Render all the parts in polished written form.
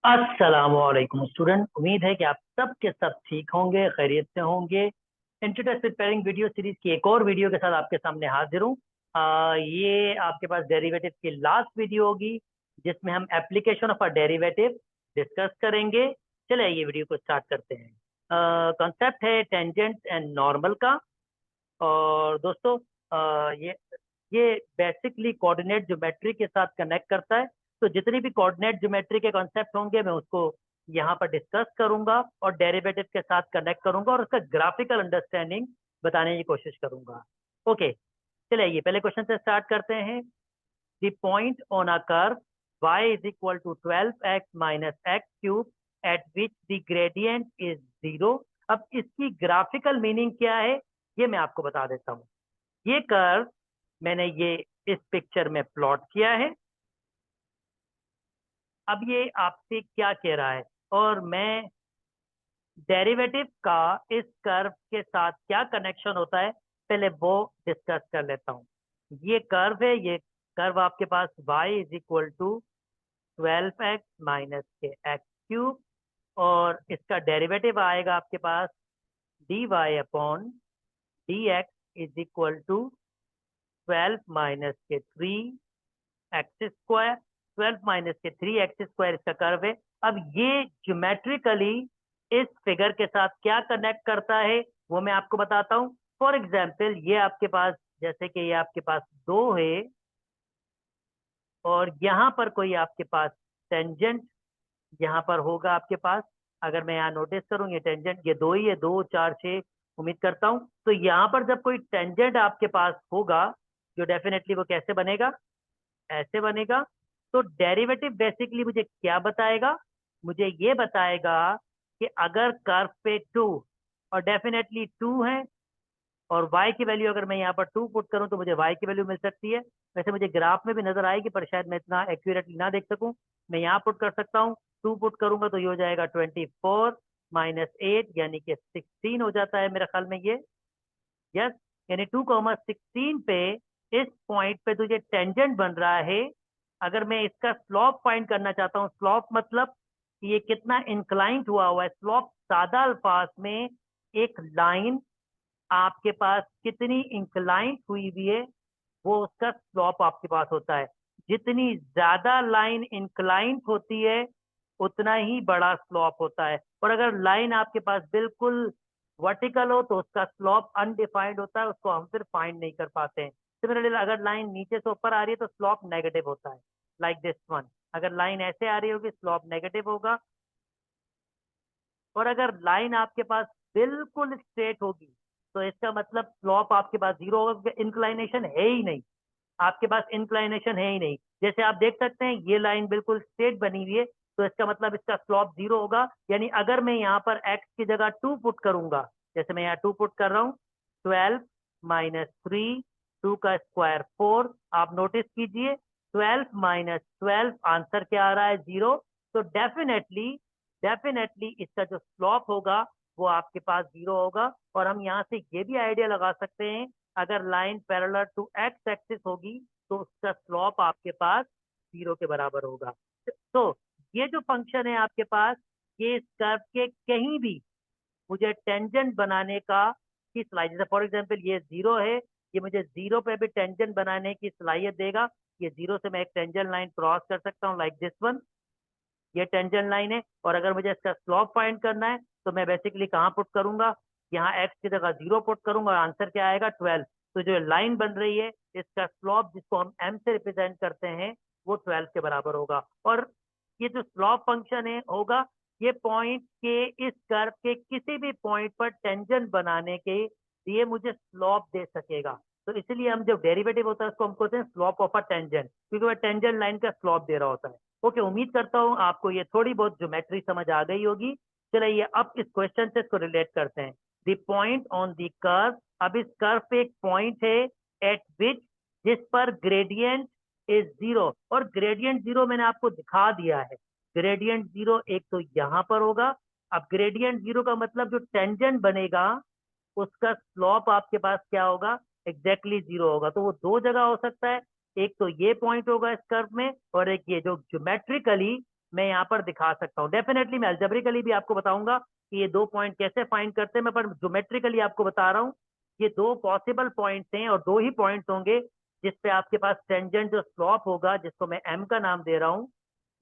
अस्सलामुअलैकुम स्टूडेंट, उम्मीद है कि आप सब के सब ठीक होंगे, खैरियत से होंगे। इंट्रोडक्शन प्रिपेयरिंग वीडियो सीरीज की एक और वीडियो के साथ आपके सामने हाजिर हूँ। ये आपके पास डेरिवेटिव की लास्ट वीडियो होगी जिसमें हम application of a derivative discuss करेंगे। चलिए ये वीडियो को स्टार्ट करते हैं। कॉन्सेप्ट है टेंजेंट एंड नॉर्मल का। और दोस्तों, ये बेसिकली कोऑर्डिनेट ज्योमेट्री के साथ कनेक्ट करता है। तो जितनी भी कोऑर्डिनेट ज्योमेट्री के कॉन्सेप्ट होंगे मैं उसको यहाँ पर डिस्कस करूंगा और डेरिवेटिव के साथ कनेक्ट करूंगा और उसका ग्राफिकल अंडरस्टैंडिंग बताने की कोशिश करूंगा। ओके, चलिए ये पहले क्वेश्चन से स्टार्ट करते हैं। The point on a curve y is equal to 12x minus x cube at which the gradient is 0। अब इसकी ग्राफिकल मीनिंग क्या है ये मैं आपको बता देता हूँ। ये कर्व मैंने ये इस पिक्चर में प्लॉट किया है। अब ये आपसे क्या कह रहा है और मैं डेरिवेटिव का इस कर्व के साथ क्या कनेक्शन होता है पहले वो डिस्कस कर लेता हूँ। ये कर्व है, ये कर्व आपके पास y is equal to 12x minus के एक्स क्यूब और इसका डेरिवेटिव आएगा आपके पास dy upon D x is equal to 12 minus के 3x स्क्वायर। 12 माइनस के 3x स्क्वायर इसका कर्व है। अब ये ज्योमेट्रिकली इस फिगर के साथ क्या कनेक्ट करता है वो मैं आपको बताता हूँ। फॉर एग्जाम्पल ये आपके पास, जैसे कि ये आपके पास दो है और यहाँ पर कोई आपके पास टेंजेंट यहाँ पर होगा आपके पास। अगर मैं यहाँ नोटिस करूँ ये टेंजेंट, ये दो ही है, 2 4 6 उम्मीद करता हूँ। तो यहाँ पर जब कोई टेंजेंट आपके पास होगा जो डेफिनेटली वो कैसे बनेगा, ऐसे बनेगा। तो डेरिवेटिव बेसिकली मुझे क्या बताएगा, मुझे ये बताएगा कि अगर कर्व पे 2 और डेफिनेटली 2 है और y की वैल्यू अगर मैं यहाँ पर 2 पुट करूँ तो मुझे y की वैल्यू मिल सकती है। वैसे मुझे ग्राफ में भी नजर आएगी पर शायद मैं इतना एक्यूरेटली ना देख सकूं। मैं यहाँ पुट कर सकता हूँ, 2 पुट करूंगा तो ये हो जाएगा 24 माइनस 8 यानी कि 16 हो जाता है मेरे ख्याल में ये। यस, यानी 2,16 पे इस पॉइंट पे तुझे टेंजेंट बन रहा है। अगर मैं इसका स्लॉप फाइंड करना चाहता हूँ, स्लॉप मतलब ये कितना इंक्लाइंट हुआ है। स्लॉप सादा अल्फाज में एक लाइन आपके पास कितनी इंक्लाइंट हुई हुई है वो उसका स्लॉप आपके पास होता है। जितनी ज्यादा लाइन इंक्लाइंट होती है उतना ही बड़ा स्लॉप होता है। और अगर लाइन आपके पास बिल्कुल वर्टिकल हो तो उसका स्लॉप अनडिफाइंड होता है, उसको हम फिर फाइंड नहीं कर पाते हैं। सिमिलरली अगर लाइन नीचे से ऊपर आ रही है तो स्लॉप नेगेटिव होता है, लाइक दिस वन। अगर लाइन ऐसे आ रही होगी स्लॉप नेगेटिव होगा। और अगर लाइन आपके पास बिल्कुल स्ट्रेट होगी तो इसका मतलब स्लॉप आपके पास जीरो होगा, इंक्लाइनेशन है ही नहीं। आपके पास इंक्लाइनेशन है ही नहीं। जैसे आप देख सकते हैं ये लाइन बिल्कुल स्ट्रेट बनी हुई है तो इसका मतलब इसका स्लॉप जीरो होगा। यानी अगर मैं यहाँ पर x की जगह 2 पुट करूंगा, जैसे मैं यहाँ 2 पुट कर रहा हूँ, 12 माइनस 3, 2 का स्क्वायर 4। आप नोटिस कीजिए 12 माइनस 12 आंसर क्या आ रहा है, 0। तो डेफिनेटली डेफिनेटली इसका जो स्लॉप होगा वो आपके पास 0 होगा। और हम यहाँ से ये भी आइडिया लगा सकते हैं अगर line parallel to x axis होगी तो उसका स्लॉप आपके पास 0 के बराबर होगा। तो ये जो फंक्शन है आपके पास, ये इस कर्व के कहीं भी मुझे टेंजेंट बनाने का की सलाहियत, जैसे फॉर एग्जांपल ये 0 है, ये मुझे 0 पे भी टेंजेंट बनाने की सलाहियत देगा। ये 0 से मैं एक टेंजेंट लाइन क्रॉस कर सकता हूँ लाइक दिस वन। ये टेंजेंट लाइन है और अगर मुझे इसका स्लॉप फाइंड करना है तो मैं बेसिकली कहाँ पुट करूंगा, यहाँ एक्स की जगह 0 पुट करूंगा और आंसर क्या आएगा, 12। तो जो लाइन बन रही है इसका स्लॉप जिसको हम एम से रिप्रेजेंट करते हैं वो 12 के बराबर होगा। और ये जो स्लॉप फंक्शन है होगा, ये पॉइंट के इस कर्व के किसी भी पॉइंट पर टेंजेंट बनाने के लिए मुझे स्लॉप दे सकेगा। तो इसलिए हम जब डेरिवेटिव होता है उसको हम कहते हैं स्लॉप ऑफ अ टेंजेंट, क्योंकि वह टेंजेंट लाइन का स्लॉप दे रहा होता है। ओके, उम्मीद करता हूँ आपको ये थोड़ी बहुत ज्योमेट्री समझ आ गई होगी। चलिए अब इस क्वेश्चन से इसको रिलेट करते हैं। The point on the curve, अब इस कर्व पे एक पॉइंट है एट विच, जिस पर ग्रेडियंट इज 0। और ग्रेडियंट 0 मैंने आपको दिखा दिया है। ग्रेडियंट 0 एक तो यहाँ पर होगा। अब ग्रेडियंट 0 का मतलब जो टेंजेंट बनेगा उसका स्लॉप आपके पास क्या होगा, एग्जैक्टली 0 होगा। तो वो दो जगह हो सकता है, एक तो ये पॉइंट होगा इस कर्व में और एक ये जो ज्योमेट्रिकली मैं यहाँ पर दिखा सकता हूँ। डेफिनेटली मैं अल्जेब्रिकली भी आपको बताऊंगा कि ये दो पॉइंट कैसे फाइंड करते हैं, मैं पर ज्योमेट्रिकली आपको बता रहा हूँ। ये दो पॉसिबल पॉइंट्स हैं और दो ही पॉइंट्स होंगे जिसपे आपके पास टेंजेंट जो स्लॉप होगा, जिसको मैं एम का नाम दे रहा हूँ,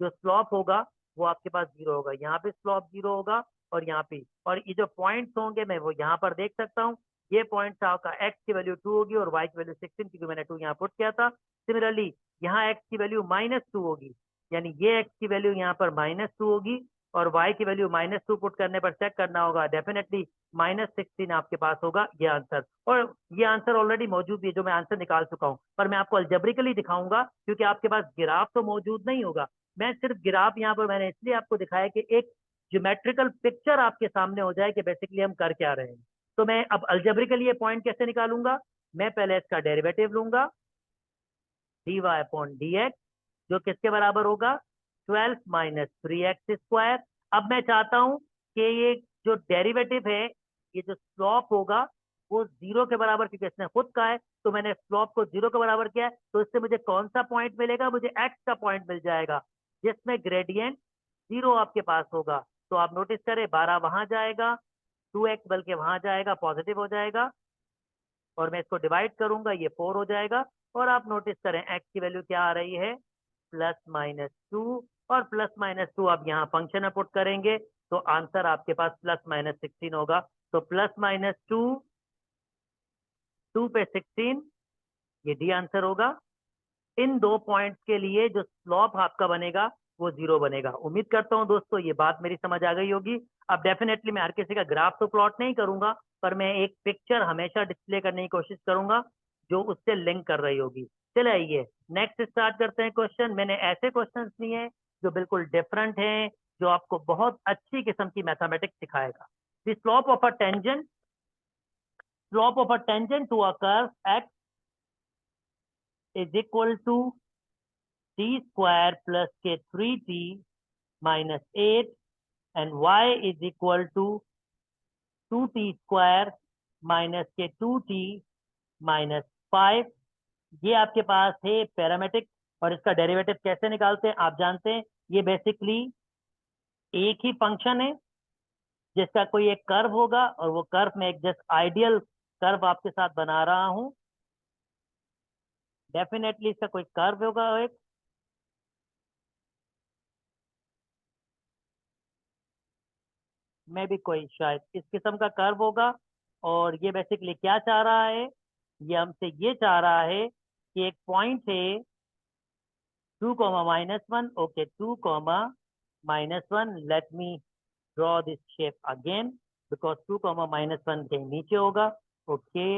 जो स्लॉप होगा वो आपके पास जीरो होगा। यहाँ पे स्लॉप जीरो होगा और यहाँ पे, और ये जो पॉइंट्स होंगे मैं वो यहाँ पर देख सकता हूँ। ये पॉइंट्स आपका एक्स की वैल्यू 2 होगी और वाई की वैल्यू 16, क्योंकि मैंने 2 यहाँ पुट किया था। सिमिलरली यहाँ एक्स की वैल्यू -2 होगी, यानी ये एक्स की वैल्यू यहाँ पर -2 होगी और वाई की वैल्यू -2 पुट करने पर चेक करना होगा, डेफिनेटली -16 आपके पास होगा ये आंसर। और ये आंसर ऑलरेडी मौजूद है जो मैं आंसर निकाल चुका हूँ, पर मैं आपको अल्जेब्रिकली दिखाऊंगा क्योंकि आपके पास ग्राफ तो मौजूद नहीं होगा। मैं सिर्फ ग्राफ यहाँ पर मैंने इसलिए आपको दिखाया कि एक ज्योमेट्रिकल पिक्चर आपके सामने हो जाए कि बेसिकली हम कर क्या रहे हैं। तो मैं अब अलजेब्रिकली ये पॉइंट कैसे निकालूंगा, मैं पहले इसका डेरिवेटिव लूंगा dy अपॉन dx, जो किसके बराबर होगा 12 माइनस 3x²। अब मैं चाहता हूं कि ये जो डेरिवेटिव है, ये जो स्लॉप होगा वो जीरो के बराबर, क्योंकि इसने खुद कहा है तो मैंने स्लॉप को जीरो के बराबर किया है, तो इससे मुझे कौन सा पॉइंट मिलेगा, मुझे x का पॉइंट मिल जाएगा जिसमें ग्रेडियंट जीरो आपके पास होगा। तो आप नोटिस करें 12 वहां जाएगा, 2x बल्कि वहां जाएगा पॉजिटिव हो जाएगा, और मैं इसको डिवाइड करूंगा ये 4 हो जाएगा। और आप नोटिस करें x की वैल्यू क्या आ रही है +-2, और +-2 आप यहाँ फंक्शन में पुट करेंगे तो आंसर आपके पास +-16 होगा। तो +-2, 2 पे 16, ये डी आंसर होगा। इन दो पॉइंट्स के लिए जो स्लॉप आपका बनेगा वो जीरो बनेगा। उम्मीद करता हूँ दोस्तों ये बात मेरी समझ आ गई होगी। अब डेफिनेटली मैं हर किसी का ग्राफ तो प्लॉट नहीं करूंगा, पर मैं एक पिक्चर हमेशा डिस्प्ले करने की कोशिश करूंगा जो उससे लिंक कर रही होगी। चले आइए नेक्स्ट स्टार्ट करते हैं क्वेश्चन। मैंने ऐसे क्वेश्चन लिए जो बिल्कुल डिफरेंट हैं, जो आपको बहुत अच्छी किस्म की मैथमेटिक्स सिखाएगा। The slope of a tangent, slope of a tangent to a curve x is equal to t² plus के 3t minus 8 and y is equal to 2t² minus के 2t minus 5। ये आपके पास है पैरामेट्रिक, और इसका derivative कैसे निकालते हैं आप जानते हैं। ये बेसिकली एक ही फंक्शन है जिसका कोई एक कर्व होगा, और वो कर्व में एक जस्ट आइडियल कर्व आपके साथ बना रहा हूं। डेफिनेटली इसका कोई कर्व होगा, एक में भी कोई शायद इस किस्म का कर्व होगा। और ये बेसिकली क्या चाह रहा है, ये हमसे ये चाह रहा है कि एक पॉइंट है 2, -1, okay 2, -1, let me draw this shape again because 2, -1 के नीचे होगा। Okay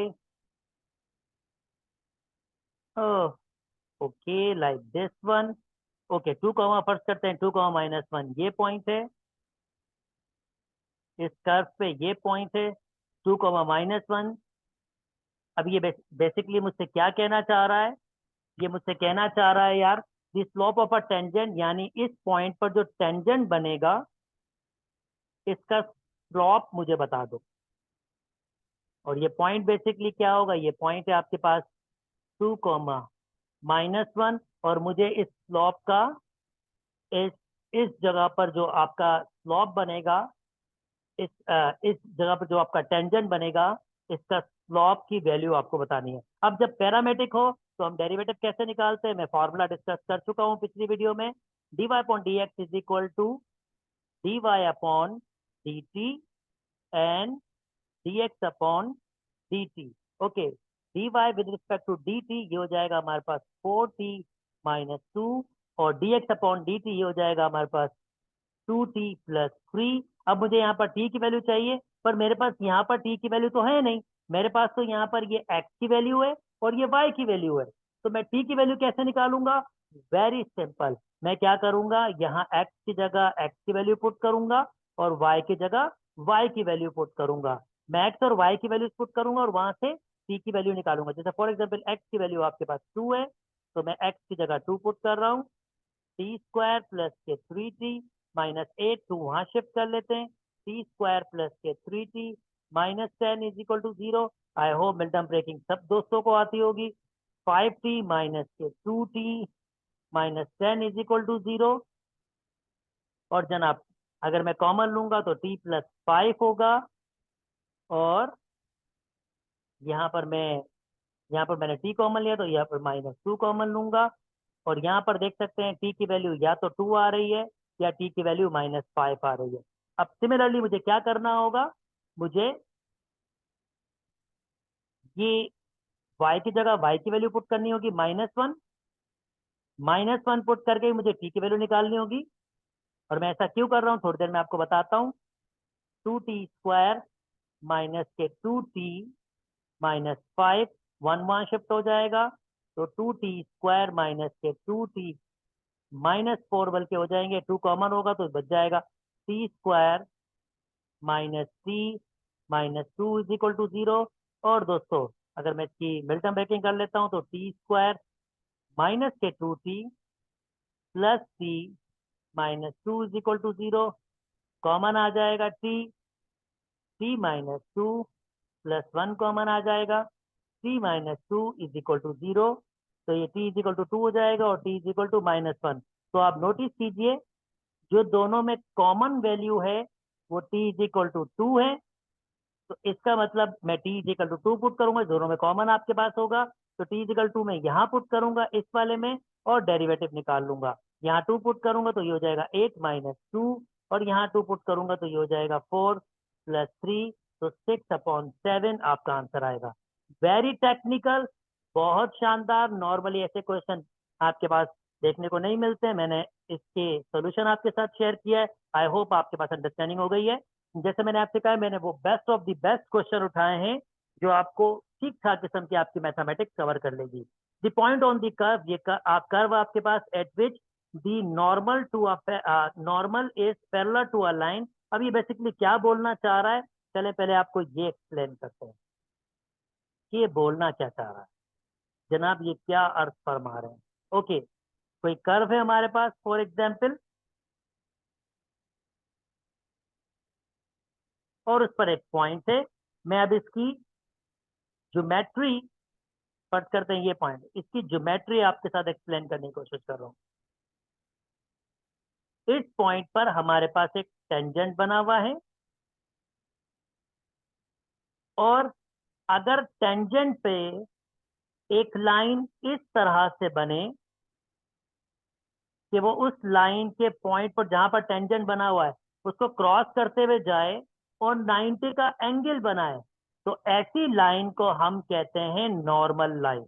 okay like this one. Okay 2, first करते हैं 2, -1 ये पॉइंट है, इस कर्व पे ये पॉइंट है 2, -1। अब ये बेसिकली मुझसे क्या कहना चाह रहा है, ये मुझसे कहना चाह रहा है यार the slope of a tangent, यानी इस पॉइंट पर जो टेंजेंट बनेगा इसका स्लोप मुझे बता दो। और ये पॉइंट बेसिकली क्या होगा, ये पॉइंट है आपके पास 2, -1, और मुझे इस स्लोप का इस इस जगह पर जो आपका स्लोप बनेगा, इस जगह पर जो आपका टेंजेंट बनेगा, इसका स्लॉप की वैल्यू आपको बतानी है। अब जब पैरामेट्रिक हो तो हम डेरिवेटिव कैसे निकालते हैं, मैं फॉर्मूला डिस्कस कर चुका हूं पिछली वीडियो में। dy upon dx is equal to dy upon dt and dx upon dt। Okay dy with respect to dt ये हो जाएगा हमारे पास 4t-2, और dx अपॉन dt ये हो जाएगा हमारे पास 2t+3। अब मुझे यहाँ पर t की वैल्यू चाहिए, पर मेरे पास यहाँ पर t की वैल्यू तो है नहीं, मेरे पास तो यहाँ पर ये x की वैल्यू है और ये y की वैल्यू है। तो मैं t की वैल्यू कैसे निकालूंगा, वेरी सिंपल। मैं क्या करूंगा, यहाँ x की जगह x की वैल्यू पुट करूंगा और y की जगह y की वैल्यू पुट करूंगा। मैं x और y की वैल्यू पुट करूंगा और वहां से t की वैल्यू निकालूंगा। जैसे फॉर एग्जाम्पल x की वैल्यू आपके पास 2 है, तो मैं x की जगह 2 पुट कर रहा हूँ। t² प्लस के 3t -8, तो वहां शिफ्ट कर लेते हैं। t² प्लस के 3t -10 is equal to 0। I hope Milton breaking सब दोस्तों को आती होगी। 5t माइनस के 2t -10 इज इक्वल टू 0। और जनाब अगर मैं कॉमन लूंगा तो t+5 होगा, और यहाँ पर मैंने t कॉमन लिया तो यहाँ पर -2 कॉमन लूंगा, और यहाँ पर देख सकते हैं t की वैल्यू या तो 2 आ रही है या t की वैल्यू -5 आ रही है। अब सिमिलरली मुझे क्या करना होगा, मुझे ये y की जगह y की वैल्यू पुट करनी होगी -1, -1 पुट करके ही मुझे t की वैल्यू निकालनी होगी। और मैं ऐसा क्यों कर रहा हूँ थोड़ी देर में आपको बताता हूँ। 2t² माइनस के 2t -5, 1 वहां शिफ्ट हो जाएगा, तो 2t² माइनस के 2t -4 बल्कि हो जाएंगे, 2 कॉमन होगा तो बच जाएगा t² -3 -2 इज इक्वल टू 0। और दोस्तों अगर मैं इसकी मिल्टन ब्रेकिंग कर लेता हूँ तो t² माइनस के 2t plus t -2 is equal to 0, common आ जाएगा t -2 प्लस 1 कॉमन आ जाएगा, t -2 इज इक्वल टू 0, तो ये t इज इक्वल टू 2 हो जाएगा और t इज इक्वल टू -1। तो आप नोटिस कीजिए जो दोनों में कॉमन वैल्यू है वो t इज इक्वल टू 2 है, तो इसका मतलब मैं t is equal to 2 put करूंगा, दोनों में कॉमन आपके पास होगा, तो t इज इक्वल टू मैं यहाँ पुट करूंगा इस वाले में और डेरिवेटिव निकाल लूंगा। यहाँ 2 पुट करूंगा तो ये हो जाएगा 8 -2, और यहाँ 2 पुट करूंगा तो ये हो जाएगा 4 + 3, तो 6/7 आपका आंसर आएगा। वेरी टेक्निकल, बहुत शानदार। नॉर्मली ऐसे क्वेश्चन आपके पास देखने को नहीं मिलते हैं, मैंने इसके सोल्यूशन आपके साथ शेयर किया है। आई होप आपके पास अंडरस्टैंडिंग हो गई है। जैसे मैंने आपसे कहा मैंने वो best of the best question उठाए हैं जो आपको ठीक ठाक किस्म की आपकी मैथमेटिक्स कवर कर लेगी। The point on the curve, ये कर्व आपके पास at which the normal is parallel to a line. अब ये बेसिकली क्या बोलना चाह रहा है, चले पहले आपको ये एक्सप्लेन करते हैं कि ये बोलना क्या चाह रहा है। जनाब ये क्या अर्थ फरमा रहे हैं। ओके, कोई कर्व है हमारे पास फॉर एग्जाम्पल, और उस पर एक पॉइंट है। मैं अब इसकी ज्योमेट्री फर्स्ट करते हैं, ये पॉइंट इसकी ज्योमेट्री आपके साथ एक्सप्लेन करने की कोशिश कर रहा हूं। इस पॉइंट पर हमारे पास एक टेंजेंट बना हुआ है, और अगर टेंजेंट पे एक लाइन इस तरह से बने कि वो उस लाइन के पॉइंट पर जहां पर टेंजेंट बना हुआ है उसको क्रॉस करते हुए जाए और 90 का एंगल बनाए, तो ऐसी लाइन को हम कहते हैं normal line.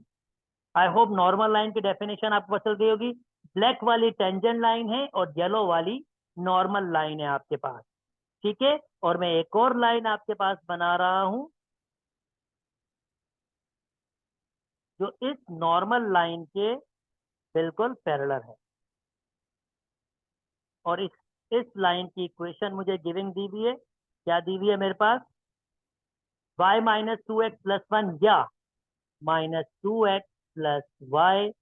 I hope normal line की डेफिनेशन आपको पता चल गई होगी। ब्लैक वाली टेंजेंट लाइन है और येलो वाली नॉर्मल लाइन है आपके पास, ठीक है। और मैं एक और लाइन आपके पास बना रहा हूं जो इस नॉर्मल लाइन के बिल्कुल पैरेलल है, और इस लाइन की इक्वेशन मुझे गिविंग दी हुई है। क्या दी हुई है मेरे पास, y -2x + 1 या -2x + y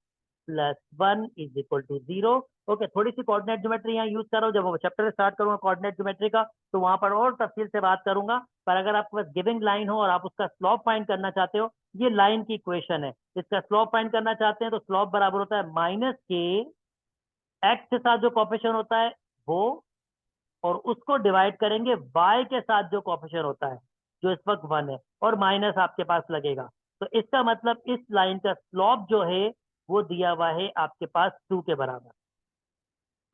+ 1 is equal to 0। Okay, थोड़ी सी कोऑर्डिनेट ज्योमेट्री यहाँ यूज कर रहा हूँ, जब वो चैप्टर स्टार्ट करूंगा कोऑर्डिनेट ज्योमेट्री का तो वहां पर और तफसील से बात करूंगा। पर अगर आपके पास गिविंग लाइन हो और आप उसका स्लॉप फाइंड करना चाहते हो, ये लाइन की इक्वेशन है, इसका स्लॉप फाइंड करना चाहते हैं तो स्लॉप बराबर होता है -k, x के साथ जो कॉफिशिएंट होता है वो, और उसको डिवाइड करेंगे y के साथ जो कॉफिशिएंट होता है जो इस वक्त 1 है, और माइनस आपके पास लगेगा। तो इसका मतलब इस लाइन का स्लॉप जो है वो दिया हुआ है आपके पास 2 के बराबर।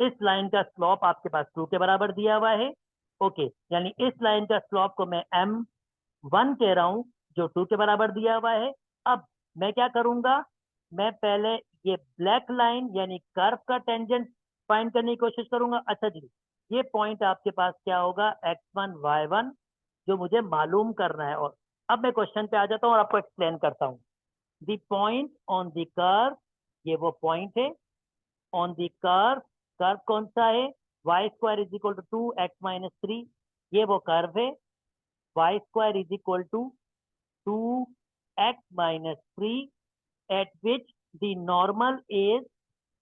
इस लाइन का स्लॉप आपके पास 2 के बराबर दिया हुआ है। ओके, यानी इस लाइन का स्लॉप को मैं m1 कह रहा हूं जो 2 के बराबर दिया हुआ है। अब मैं क्या करूंगा, मैं पहले ये ब्लैक लाइन यानी कर्व का टेंजेंट फाइंड करने की कोशिश करूंगा। अच्छा जी, ये पॉइंट आपके पास क्या होगा, x1 y1, जो मुझे मालूम करना है। और अब मैं क्वेश्चन पे आ जाता हूँ और आपको एक्सप्लेन करता हूँ। The point on the curve, ये वो पॉइंट है ऑन द कर्व। कर्व कौन सा है, y² is equal to 2x - 3, ये वो कर्व है। y² is equal to 2x - 3 at which the normal is.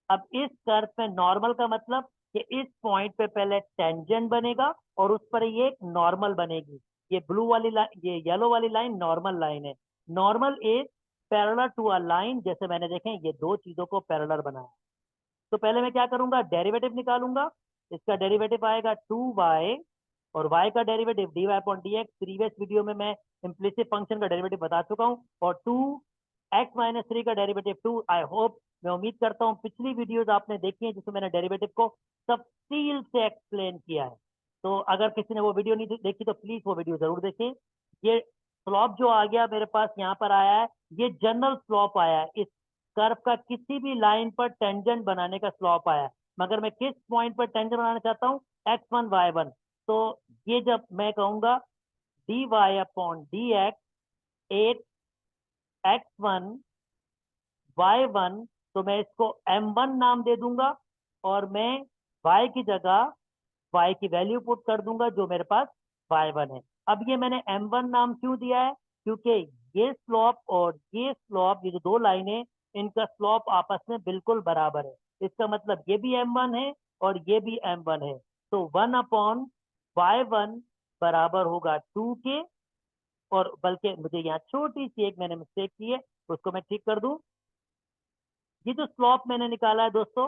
अब इस कर्व पे नॉर्मल का मतलब कि इस पॉइंट पे पहले टेंजेंट बनेगा और उस पर ये एक नॉर्मल बनेगी। ये ब्लू वाली लाइन, ये येलो वाली लाइन नॉर्मल लाइन है। Normal is parallel to a line, जैसे मैंने देखें ये दो चीजों को पैरेलल बनाया। तो पहले मैं क्या करूंगा, डेरिवेटिव निकालूंगा। इसका डेरिवेटिव आएगा 2y, और y का derivative dy upon dx। Previous video में मैं इम्प्लिसिट फंक्शन का डेरिवेटिव बता चुका हूँ, और 2x-3 का डेरिवेटिव 2। आई होप, मैं उम्मीद करता हूँ पिछली वीडियोस आपने देखी है जिसमें मैंने डेरिवेटिव को तफसील से एक्सप्लेन किया है। तो अगर किसी ने वो वीडियो नहीं देखी तो प्लीज वो वीडियो जरूर देखें। ये स्लॉप जो आ गया मेरे पास यहाँ पर आया है, ये जनरल स्लॉप आया है, इस कर्व का किसी भी लाइन पर टेंजेंट बनाने का स्लॉप आया है। मगर मैं किस पॉइंट पर टेंजेंट बनाना चाहता हूँ, x1 y1। तो ये जब मैं कहूंगा dy upon dx 8x1 y1, तो मैं इसको m1 नाम दे दूंगा, और मैं y की जगह y की वैल्यू पुट कर दूंगा जो मेरे पास y1 है। अब ये मैंने m1 नाम क्यों दिया है, क्योंकि ये स्लॉप और ये स्लॉप, ये जो दो लाइनें, इनका स्लॉप आपस में बिल्कुल बराबर है। इसका मतलब ये भी m1 है और ये भी m1 है। तो 1 अपॉन y1 बराबर होगा 2 के, और बल्कि मुझे यहाँ छोटी सी एक मैंने मिस्टेक की है, उसको मैं ठीक कर दूं। ये जो स्लॉप मैंने निकाला है दोस्तों,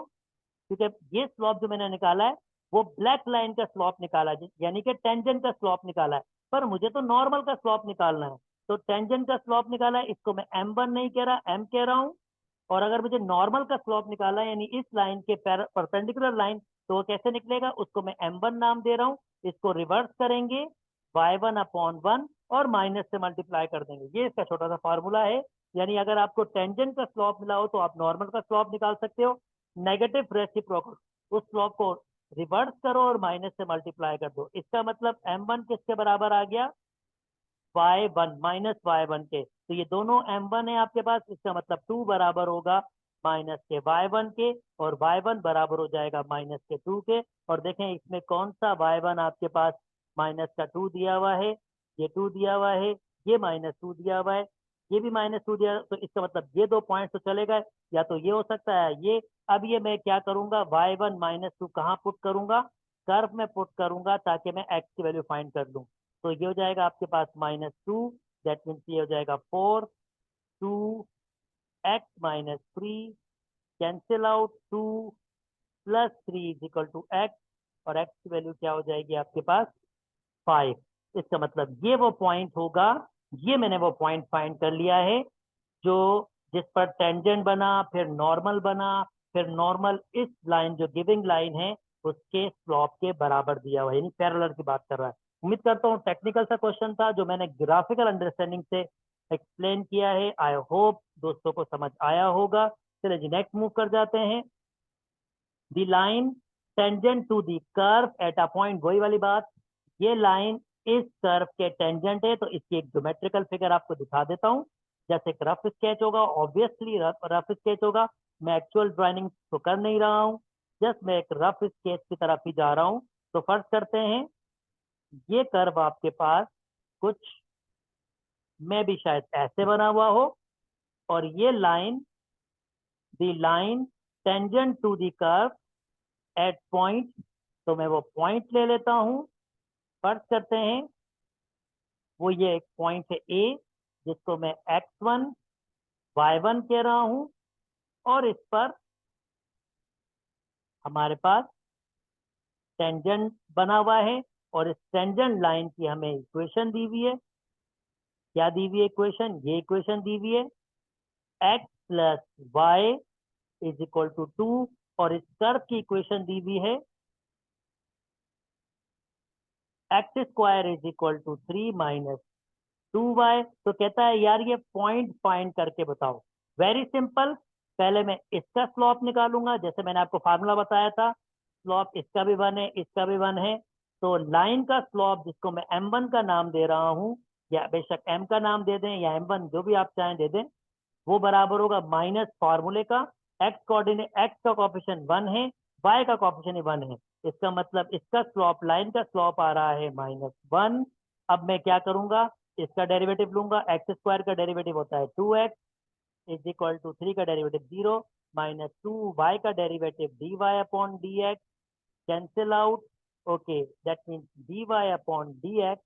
क्योंकि ये स्लॉप जो मैंने निकाला है वो ब्लैक लाइन का स्लॉप निकाला है, यानी कि टेंजेंट का स्लॉप निकाला है, पर मुझे तो नॉर्मल का स्लॉप निकालना है। तो टेंजेंट का स्लॉप निकाला है, इसको मैं m1 नहीं कह रहा, m कह रहा हूं। और अगर मुझे नॉर्मल का स्लॉप निकाला है, यानी इस लाइन के परपेंडिकुलर लाइन, तो वो कैसे निकलेगा, उसको मैं m1 नाम दे रहा हूँ। इसको रिवर्स करेंगे y1 अपॉन 1 और माइनस से मल्टीप्लाई कर देंगे। ये इसका छोटा सा फॉर्मूला है। यानी अगर आपको टेंजेंट का स्लॉप मिला हो तो आप नॉर्मल का स्लॉप निकाल सकते हो। नेगेटिव रेसिप्रोकल, उस स्लॉप को रिवर्स करो और माइनस से मल्टीप्लाई कर दो। इसका मतलब m1 किसके बराबर आ गया, y1 माइनस y1 के। तो ये दोनों m1 है आपके पास, इसका मतलब 2 बराबर होगा माइनस के y1 के, और y1 बराबर हो जाएगा माइनस के 2 के। और देखें इसमें कौन सा y1 आपके पास माइनस का 2 दिया हुआ है, ये 2 दिया हुआ है, ये माइनस 2 दिया हुआ है, ये भी माइनस 2 दिया। तो इसका मतलब ये दो पॉइंट तो चले गए, या तो ये हो सकता है ये। अब ये मैं क्या करूंगा, y1 माइनस 2 कहाँ पुट करूंगा, कर्व में पुट करूंगा, ताकि मैं x की वैल्यू फाइंड कर लूं। तो ये हो जाएगा आपके पास -2, दैट मीन्स ये हो जाएगा 4, 2x-3, cancel out 2 + 3 is equal to x, और x की वैल्यू क्या हो जाएगी आपके पास 5। इसका मतलब ये वो पॉइंट होगा, ये मैंने वो पॉइंट फाइंड कर लिया है जो जिस पर टेंजेंट बना, फिर नॉर्मल बना, फिर नॉर्मल इस लाइन जो गिविंग लाइन है उसके स्लॉप के बराबर दिया हुआ है, यानी पैरेलल की बात कर रहा है। उम्मीद करता हूँ टेक्निकल सा क्वेश्चन था जो मैंने ग्राफिकल अंडरस्टैंडिंग से एक्सप्लेन किया है। आई होप दोस्तों को समझ आया होगा। चलिए जी नेक्स्ट मूव कर जाते हैं। The line tangent to the curve at a point, वही वाली बात, ये लाइन इस कर्व के टेंजेंट है, तो इसकी एक ज्योमेट्रिकल फिगर आपको दिखा देता हूँ। जैसे एक रफ स्केच होगा, ऑब्वियसली रफ स्केच होगा, मैं एक्चुअल ड्राइंग तो कर नहीं रहा हूँ, जस्ट मैं एक रफ स्केच की तरफ ही जा रहा हूँ। तो फर्स्ट करते हैं, ये कर्व आपके पास कुछ में भी शायद ऐसे बना हुआ हो, और ये line, the line tangent to the curve at point, तो मैं वो पॉइंट ले लेता हूं। फर्स्ट करते हैं, वो ये एक पॉइंट है ए, जिसको मैं x1 y1 कह रहा हूं, और इस पर हमारे पास टेंजेंट बना हुआ है, और इस टेंजेंट लाइन की हमें इक्वेशन दी हुई है। क्या दी हुई है इक्वेशन, ये इक्वेशन दी हुई है x plus y is equal to 2, और इस कर्व की इक्वेशन दी हुई है x² is equal to 3 minus 2y। तो कहता है यार ये पॉइंट फाइंड करके बताओ। वेरी सिंपल, पहले मैं इसका स्लॉप निकालूंगा, जैसे मैंने आपको फार्मूला बताया था, स्लॉप इसका भी 1 है, इसका भी 1 है। तो लाइन का स्लॉप, जिसको मैं m1 का नाम दे रहा हूं, या बेशक m का नाम दे दें या m1 जो भी आप चाहें दे दें, वो बराबर होगा माइनस फार्मूले का, x कोऑर्डिनेट, x का कॉफिशिएंट 1 है, y का कॉफिशिएंट 1 है। इसका मतलब इसका स्लॉप, लाइन का स्लॉप आ रहा है -1। अब मैं क्या करूंगा, इसका डेरिवेटिव लूंगा, x² का डेरिवेटिव होता है 2x इज इक्वल टू 3 का डेरिवेटिव 0, -2y का derivative dy upon dx, cancel out. Okay, that means dy upon dx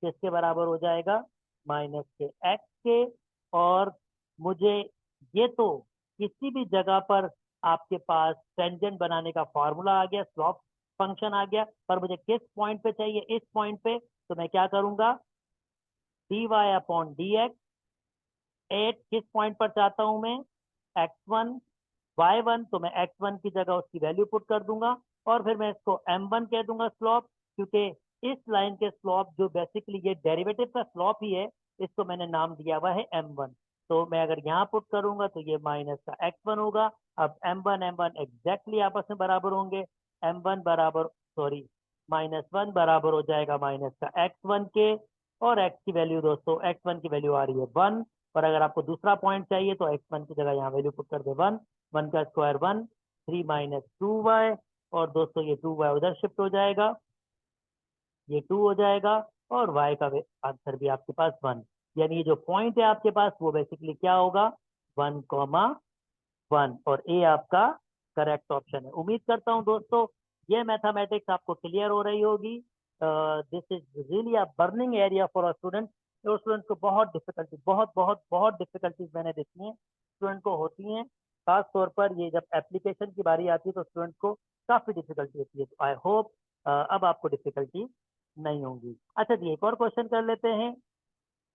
किसके बराबर हो जाएगा, माइनस के x के। और मुझे ये तो किसी भी जगह पर आपके पास टेंजेंट बनाने का फॉर्मूला आ गया, स्लॉप फंक्शन आ गया, पर मुझे किस पॉइंट पे चाहिए, इस पॉइंट पे, तो मैं क्या करूंगा, dy अपॉन dx एट किस पॉइंट पर चाहता हूं मैं, x1 y1, तो मैं x1 की जगह उसकी वैल्यू पुट कर दूंगा और फिर मैं इसको m1 कह दूंगा स्लॉप, क्योंकि इस लाइन के स्लॉप जो बेसिकली ये डेरिवेटिव का स्लॉप ही है, इसको मैंने नाम दिया हुआ है m1। तो मैं अगर यहाँ पुट करूंगा तो ये माइनस का x1 होगा। अब m1 एग्जैक्टली आपस में बराबर होंगे, m1 बराबर, सॉरी, -1 बराबर हो जाएगा माइनस का x1 के, और x की वैल्यू दोस्तों, x1 की वैल्यू आ रही है 1, और अगर आपको दूसरा पॉइंट चाहिए तो x1 की जगह यहाँ वैल्यू पुट कर दे 1, 1 का स्क्वायर 1, 3 माइनस 2y, और दोस्तों ये 2y उधर शिफ्ट हो जाएगा, ये 2 हो जाएगा, और y का आंसर भी आपके पास 1, यानी ये जो पॉइंट है आपके पास वो बेसिकली क्या होगा, 1,1, और ए आपका करेक्ट ऑप्शन है। उम्मीद करता हूँ दोस्तों ये मैथमेटिक्स आपको क्लियर हो रही होगी। This is really a burning area for a student, और स्टूडेंट को बहुत डिफिकल्टी, बहुत बहुत बहुत डिफिकल्टीज मैंने देखी हैं स्टूडेंट को होती हैं, खास तौर पर ये जब एप्लीकेशन की बारी आती है तो स्टूडेंट को काफी डिफिकल्टी होती है। तो आई होप अब आपको डिफिकल्टी नहीं होंगी। अच्छा जी, एक और क्वेश्चन कर लेते हैं,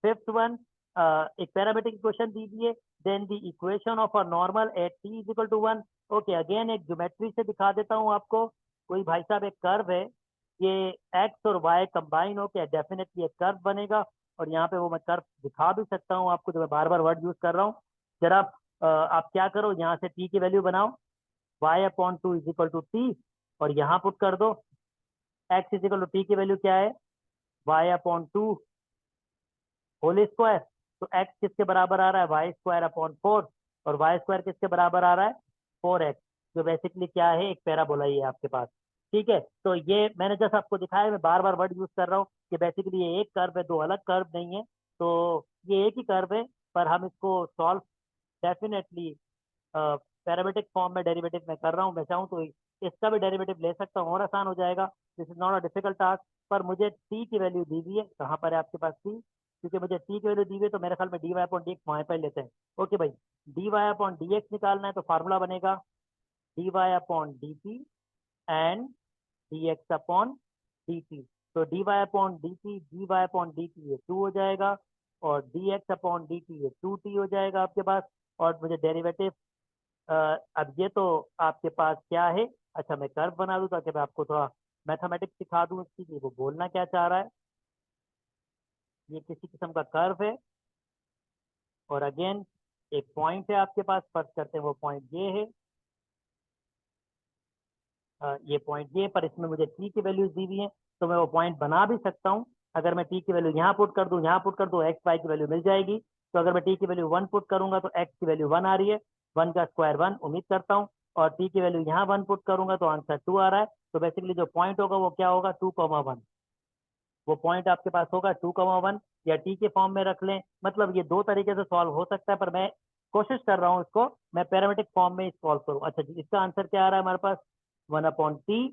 फिफ्थ वन। एक पैरामीट्रिक इक्वेशन दीजिए, then the equation of a normal at t is equal to 1। Okay, again एक ज्योमेट्री से दिखा देता हूँ आपको। कोई भाई साहब एक कर्व है, ये x और y कंबाइन होकर डेफिनेटली एक कर्व बनेगा, और यहाँ पे वो मैं कर्व दिखा भी सकता हूँ आपको, जो मैं बार बार वर्ड यूज कर रहा हूँ। जरा आप क्या करो, यहाँ से t की वैल्यू बनाओ, y अपॉन 2 इज इक्वल टू टी, और यहाँ पुट कर दो, x is equal to t की वैल्यू क्या है, y अपॉन 2 होल स्क्वायर। तो x किसके बराबर आ रहा है, वाई स्क्वायर अपॉन 4, और वाई स्क्वायर किसके बराबर आ रहा है, 4x, जो बेसिकली क्या है, एक पैराबोला ही है आपके पास। ठीक है, तो ये मैंने जैसे आपको दिखाया, मैं बार बार वर्ड यूज कर रहा हूँ कि बेसिकली ये एक कर्व है, दो अलग कर्व नहीं है। तो ये एक ही कर्व है, पर हम इसको सॉल्व डेफिनेटली पैरामेट्रिक फॉर्म में डेरिवेटिव में कर रहा हूँ। मैं चाहूँ तो इसका भी डेरिवेटिव ले सकता हूँ और आसान हो जाएगा। This is not a difficult task, पर मुझे टी की वैल्यू दी हुई है, कहाँ पर है आपके पास टी, क्योंकि मुझे टी की वैल्यू दी हुई है तो मेरे ख्याल में D Y upon D X वहाँ पर लेते हैं। ओके भाई, D Y upon D X निकालना है तो फार्मूला बनेगा D Y upon D T and D X upon D T. तो D Y upon D Y upon D T ये 2 हो जाएगा, और D X upon D T ये 2t हो जाएगा आपके पास। और मुझे डेरिवेटिव, अब ये तो आपके पास क्या है, अच्छा मैं कर्व बना दूं ताकि मैं आपको थोड़ा मैथमेटिक्स सिखा दूं इसकी कि वो बोलना क्या चाह रहा है। ये किसी किस्म का कर्व है, और अगेन एक पॉइंट है आपके पास, फर्स्ट करते हैं वो पॉइंट ये है, ये पॉइंट ये, पर इसमें मुझे टी की वैल्यूज दी हुई है, तो मैं वो पॉइंट बना भी सकता हूँ। अगर मैं टी की वैल्यू यहाँ पुट कर दूँ, यहाँ पुट कर दूँ, एक्स वाई की वैल्यू मिल जाएगी। तो अगर मैं टी की वैल्यू 1 पुट करूंगा तो एक्स की वैल्यू 1 आ रही है, 1 का स्क्वायर 1 उम्मीद करता हूँ, और टी की वैल्यू यहाँ 1 पुट करूंगा तो आंसर 2 आ रहा है। तो बेसिकली जो पॉइंट होगा वो क्या होगा, 2,1, वो पॉइंट आपके पास होगा 2,1, या टी के फॉर्म में रख लें। मतलब ये दो तरीके से सॉल्व हो सकता है, पर मैं कोशिश कर रहा हूँ इसको मैं पैरामेट्रिक फॉर्म में सॉल्व करूँ। अच्छा जी, इसका आंसर क्या आ रहा है हमारे पास, 1/t।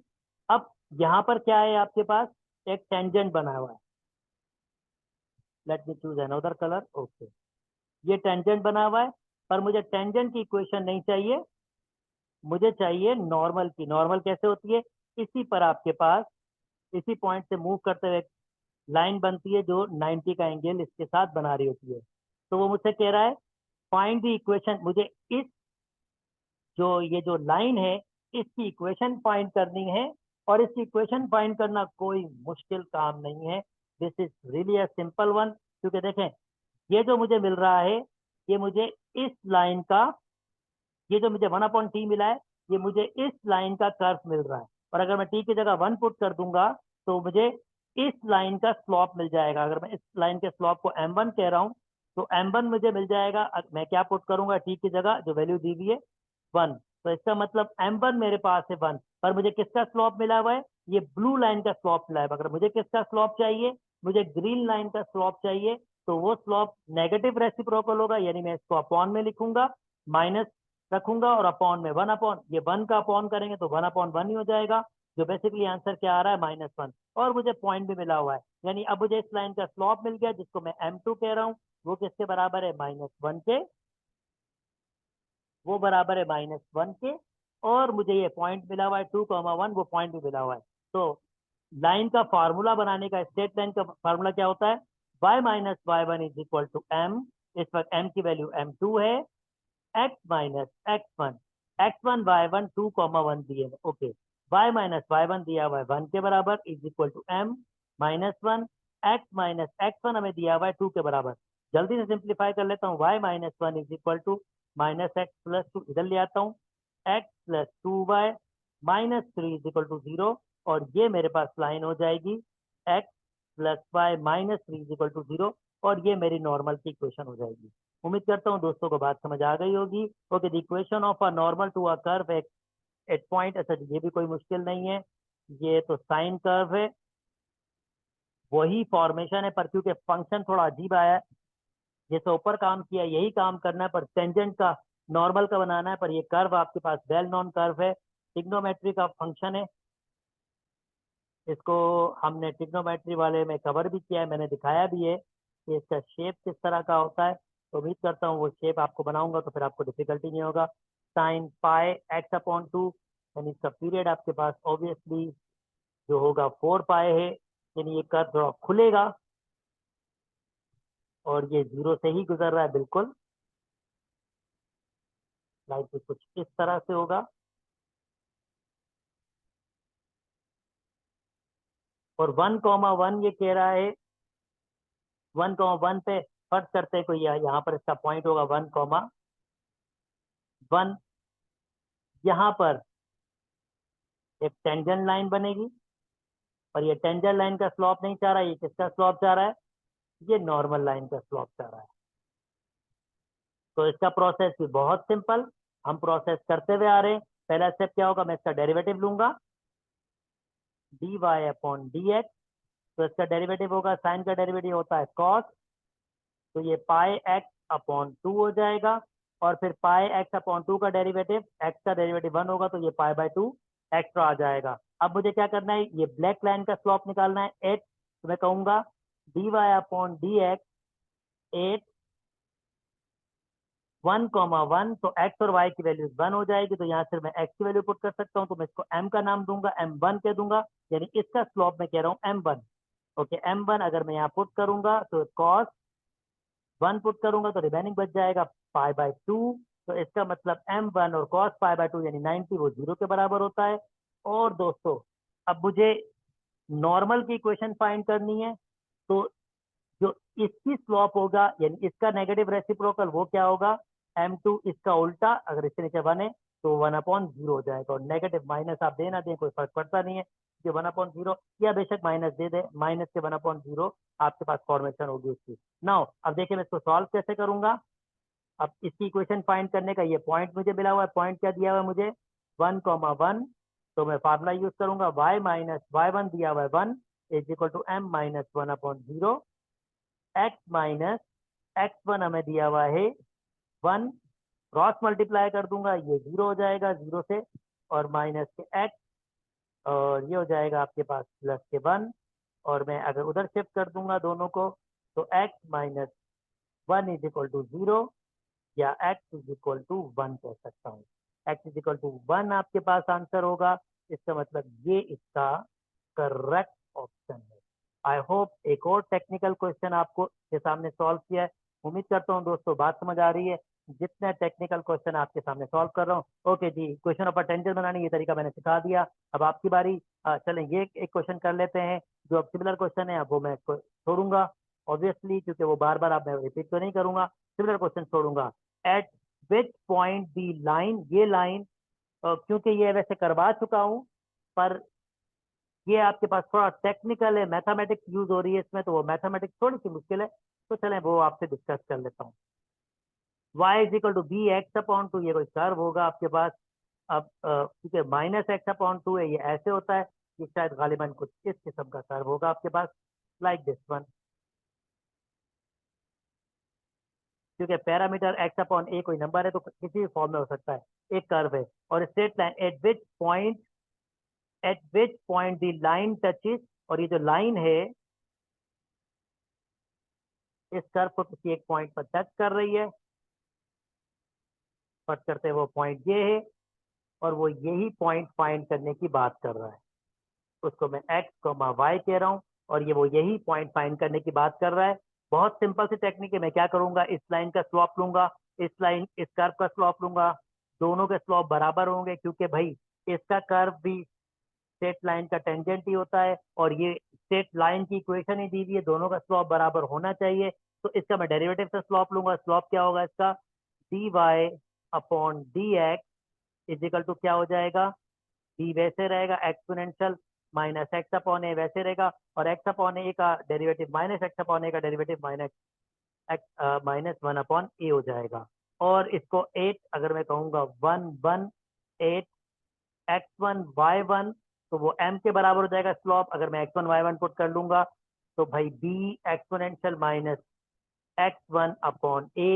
अब यहाँ पर क्या है आपके पास, एक टेंजेंट बना हुआ है, let me choose another colour. Okay, ये टेंजेंट बना हुआ है, पर मुझे टेंजेंट की इक्वेशन नहीं चाहिए, मुझे चाहिए नॉर्मल की। नॉर्मल कैसे होती है, इसी पर आपके पास, इसी पॉइंट से मूव करते हुए लाइन बनती है जो 90 का एंगल इसके साथ बना रही होती है। तो वो मुझसे कह रहा है फाइंड द इक्वेशन, मुझे इस जो ये जो लाइन है इसकी इक्वेशन फाइंड करनी है, और इसकी इक्वेशन फाइंड करना कोई मुश्किल काम नहीं है। This is really a simple one, क्योंकि देखें ये जो मुझे मिल रहा है, ये मुझे इस लाइन का, ये जो मुझे 1/t मिला है, ये मुझे इस लाइन का कर्व मिल रहा है, और अगर मैं t की जगह 1 पुट कर दूंगा तो मुझे इस लाइन का स्लॉप मिल जाएगा। अगर मैं इस लाइन के स्लॉप को m1 कह रहा हूँ तो m1 मुझे मिल जाएगा, मैं क्या पुट करूंगा, t की जगह जो वैल्यू दी हुई है 1, तो इसका मतलब m1 मेरे पास है 1, पर मुझे किसका स्लॉप मिला हुआ है, ये ब्लू लाइन का स्लॉप मिला है। अगर मुझे किसका स्लॉप चाहिए, मुझे ग्रीन लाइन का स्लॉप चाहिए, तो वो स्लॉप नेगेटिव रेसिप्रोकल होगा, यानी मैं इसको अपॉन में लिखूंगा, माइनस रखूंगा, और अपॉन में 1/, ये 1 का अपॉन करेंगे तो 1/1 ही हो जाएगा, जो बेसिकली आंसर क्या आ रहा है, -1। और मुझे पॉइंट भी मिला हुआ है, यानी अब मुझे इस लाइन का स्लॉप मिल गया जिसको मैं m2 कह रहा हूँ, वो किसके बराबर है, -1 के, वो बराबर है -1 के। और मुझे ये पॉइंट मिला हुआ है 2,1, वो पॉइंट भी मिला हुआ है। तो लाइन का फार्मूला बनाने का, स्ट्रेट लाइन का फार्मूला क्या होता है? y minus y one is equal to m। इस वक्त m की वैल्यू m2 है, x minus x1, x1 y1 2,1 दिए, ओके। y माइनस y1 दिया हुआ है 1 के बराबर is equal to m minus 1, x minus x1 हमें दिया हुआ है 2 के बराबर। जल्दी से सिंप्लीफाई कर लेता हूँ, y minus 1 is equal to minus x plus 2, इधर ले आता हूँ, x plus 2y minus 3 is equal to 0, और ये मेरे पास लाइन हो जाएगी x plus y minus 3 is equal to 0, और ये मेरी नॉर्मल की इक्वेशन हो जाएगी। उम्मीद करता हूँ दोस्तों को बात समझ आ गई होगी। Okay, the equation of a normal to a curve at point, अच्छा ये भी कोई मुश्किल नहीं है, ये तो साइन कर्व है, वही फॉर्मेशन है, पर क्योंकि फंक्शन थोड़ा अजीब आया है, जैसे ऊपर काम किया यही काम करना है, पर टेंजेंट का नॉर्मल का बनाना है, पर ये कर्व आपके पास वेल नॉन कर्व है, ट्रिग्नोमेट्री का फंक्शन है। इसको हमने ट्रिग्नोमेट्री वाले में कवर भी किया है, मैंने दिखाया भी है कि इसका शेप किस तरह का होता है। तो उम्मीद करता हूँ वो शेप आपको बनाऊंगा तो फिर आपको डिफिकल्टी नहीं होगा। साइन पाई एक्स अपॉन 2, यानी इसका पीरियड आपके पास ऑब्वियसली जो होगा 4 पाई है, यानी ये कर्व थोड़ा खुलेगा और ये 0 से ही गुजर रहा है बिल्कुल, लाइक कुछ इस तरह से होगा। और 1,1 ये कह रहा है, 1,1 पे फर्ज करते हैं कोई यहाँ पर इसका पॉइंट होगा 1,1, यहाँ पर एक टेंजेंट लाइन बनेगी, और ये टेंजेंट लाइन का स्लॉप नहीं चाह रहा है, ये किसका स्लॉप चाह रहा है? ये नॉर्मल लाइन का स्लॉप चाह रहा है। तो इसका प्रोसेस भी बहुत सिंपल, हम प्रोसेस करते हुए आ रहे हैं। पहला स्टेप क्या होगा, मैं इसका डेरिवेटिव लूंगा, dy अपॉन dx। तो इसका डेरिवेटिव होगा, साइन का डेरिवेटिव होता है cos, तो ये पाई एक्स अपॉन 2 हो जाएगा, और फिर पाई एक्स अपॉन 2 का डेरिवेटिव, एक्स का डेरिवेटिव 1 होगा, तो ये पाई बाय 2 एक्स्ट्रा आ जाएगा। अब मुझे क्या करना है, ये ब्लैक लाइन का स्लॉप निकालना है 8, तो मैं कहूंगा dy अपॉन डी एक्स 8, 1,1, तो x और y की वैल्यू 1 हो जाएगी, तो यहाँ से मैं x की वैल्यू पुट कर सकता हूँ, तो मैं इसको m का नाम दूंगा, m1 कह दूंगा, यानी इसका स्लॉप मैं कह रहा हूँ m1। ओके, m1 अगर मैं यहाँ पुट करूंगा तो cos 1 पुट करूंगा तो रिमेनिंग बच जाएगा पाई बाय 2, तो इसका मतलब m1 और cos पाई बाय 2 यानी 90 वो 0 के बराबर होता है। और दोस्तों अब मुझे नॉर्मल की इक्वेशन फाइंड करनी है, तो जो इसकी स्लॉप होगा यानी इसका नेगेटिव रेसिप्रोकल वो क्या होगा, m2, इसका उल्टा, अगर इसके नीचे 1 है तो 1/0 हो जाएगा, और नेगेटिव माइनस आप देना दें कोई फर्क पड़ता नहीं है, कि 1/0 या बेशक माइनस दे दे, माइनस के 1/0 आपके पास फॉर्मेशन होगी उसकी। नाउ अब देखिए मैं इसको सॉल्व कैसे करूंगा। अब इसकी इक्वेशन फाइंड करने का ये पॉइंट मुझे मिला हुआ है, पॉइंट क्या दिया हुआ है मुझे, 1,1, तो मैं फार्मूला यूज करूंगा, y माइनस y1 दिया हुआ है 1 is equal to m minus 1/0, x minus x1 हमें दिया हुआ है 1, क्रॉस मल्टीप्लाई कर दूंगा, ये 0 हो जाएगा 0 से, और माइनस के x, और ये हो जाएगा आपके पास प्लस के 1, और मैं अगर उधर शिफ्ट कर दूंगा दोनों को, तो x minus 1 is equal to 0, या x इज इक्वल टू 1 कह सकता हूँ। x इज इक्वल टू 1 आपके पास आंसर होगा, इसका मतलब ये इसका करेक्ट ऑप्शन है। आई होप एक और टेक्निकल क्वेश्चन आपको के सामने सॉल्व किया है। उम्मीद करता हूँ दोस्तों बात समझ आ रही है, जितने टेक्निकल क्वेश्चन आपके सामने सॉल्व कर रहा हूँ। ओके जी, क्वेश्चन ऑफ टेंजेंट बनाने ये तरीका मैंने सिखा दिया। अब आपकी बारी, चलें ये एक क्वेश्चन कर लेते हैं, जो अब सिमिलर क्वेश्चन है अब वो मैं छोड़ूंगा ऑब्वियसली, क्योंकि वो बार बार आप मैं रिपीट तो नहीं करूंगा, सिमिलर क्वेश्चन छोड़ूंगा। Eight which point the line, ये लाइन क्योंकि ये वैसे करवा चुका हूं, पर ये आपके पास थोड़ा टेक्निकल है, मैथमेटिक्स यूज हो रही है इसमें, तो वो मैथमेटिक्स थोड़ी सी मुश्किल है, तो चलें वो आपसे डिस्कस कर लेता हूँ। y is equal to b x upon 2, ये कोई कर्व होगा आपके पास। अब क्योंकि माइनस एक्स अपॉन 2 है, ये ऐसे होता है, ये शायद गालिबन कुछ इस किस्म का कर्व होगा आपके पास, लाइक दिस वन, क्योंकि पैरामीटर एक्स अपॉन ए कोई नंबर है तो किसी भी फॉर्म में हो सकता है, एक कर्व है, और straight line at which point the line touches, और ये जो लाइन है इस कर्व को किसी एक पॉइंट पर टच कर रही है, टच करते वो पॉइंट ये है, और वो यही पॉइंट फाइंड करने की बात कर रहा है। उसको मैं x, y कह रहा हूँ और ये वो यही पॉइंट फाइंड करने की बात कर रहा है। बहुत सिंपल सी टेक्निक है। मैं क्या करूंगा, इस लाइन का स्लॉप लूंगा, इस कर्व का स्लॉप लूंगा। दोनों के स्लॉप बराबर होंगे क्योंकि भाई इसका कर्व भी स्ट्रेट लाइन का टेंजेंट ही होता है और ये स्ट्रेट लाइन की इक्वेशन ही दी हुई है, दोनों का स्लॉप बराबर होना चाहिए। तो इसका मैं डेरिवेटिव से स्लॉप लूंगा। स्लॉप क्या होगा इसका, dy upon dx is equal to क्या हो जाएगा, d वैसे रहेगा exponential minus x upon a वैसे रहेगा, और एक्स अपॉन ए का derivative minus x upon a का derivative minus x minus 1/a हो जाएगा। और इसको 8 अगर मैं कहूँगा 1 1 8 x1 y1, तो वो m के बराबर हो जाएगा स्लॉप। अगर मैं x1 y1 पुट कर लूंगा तो भाई b exponential minus x1/a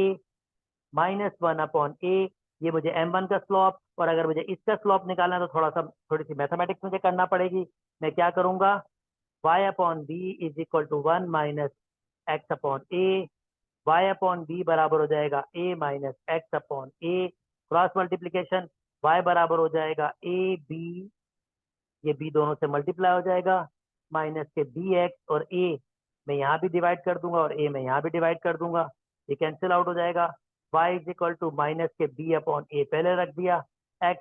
minus 1/a, ये मुझे m1 का स्लॉप। और अगर मुझे इसका स्लॉप निकालना है तो थोड़ी सी मैथमेटिक्स मुझे करना पड़ेगी। मैं क्या करूंगा, y/b is equal to 1 minus x/a, y/b बराबर हो जाएगा a minus x/a, cross multiplication y बराबर हो जाएगा a b, ये b दोनों से मल्टीप्लाई हो जाएगा, माइनस के bx, और a मैं यहाँ भी डिवाइड कर दूंगा और a मैं यहाँ भी डिवाइड कर दूंगा, ये कैंसिल आउट हो जाएगा। y is equal to minus के b अपॉन a पहले रख दिया, x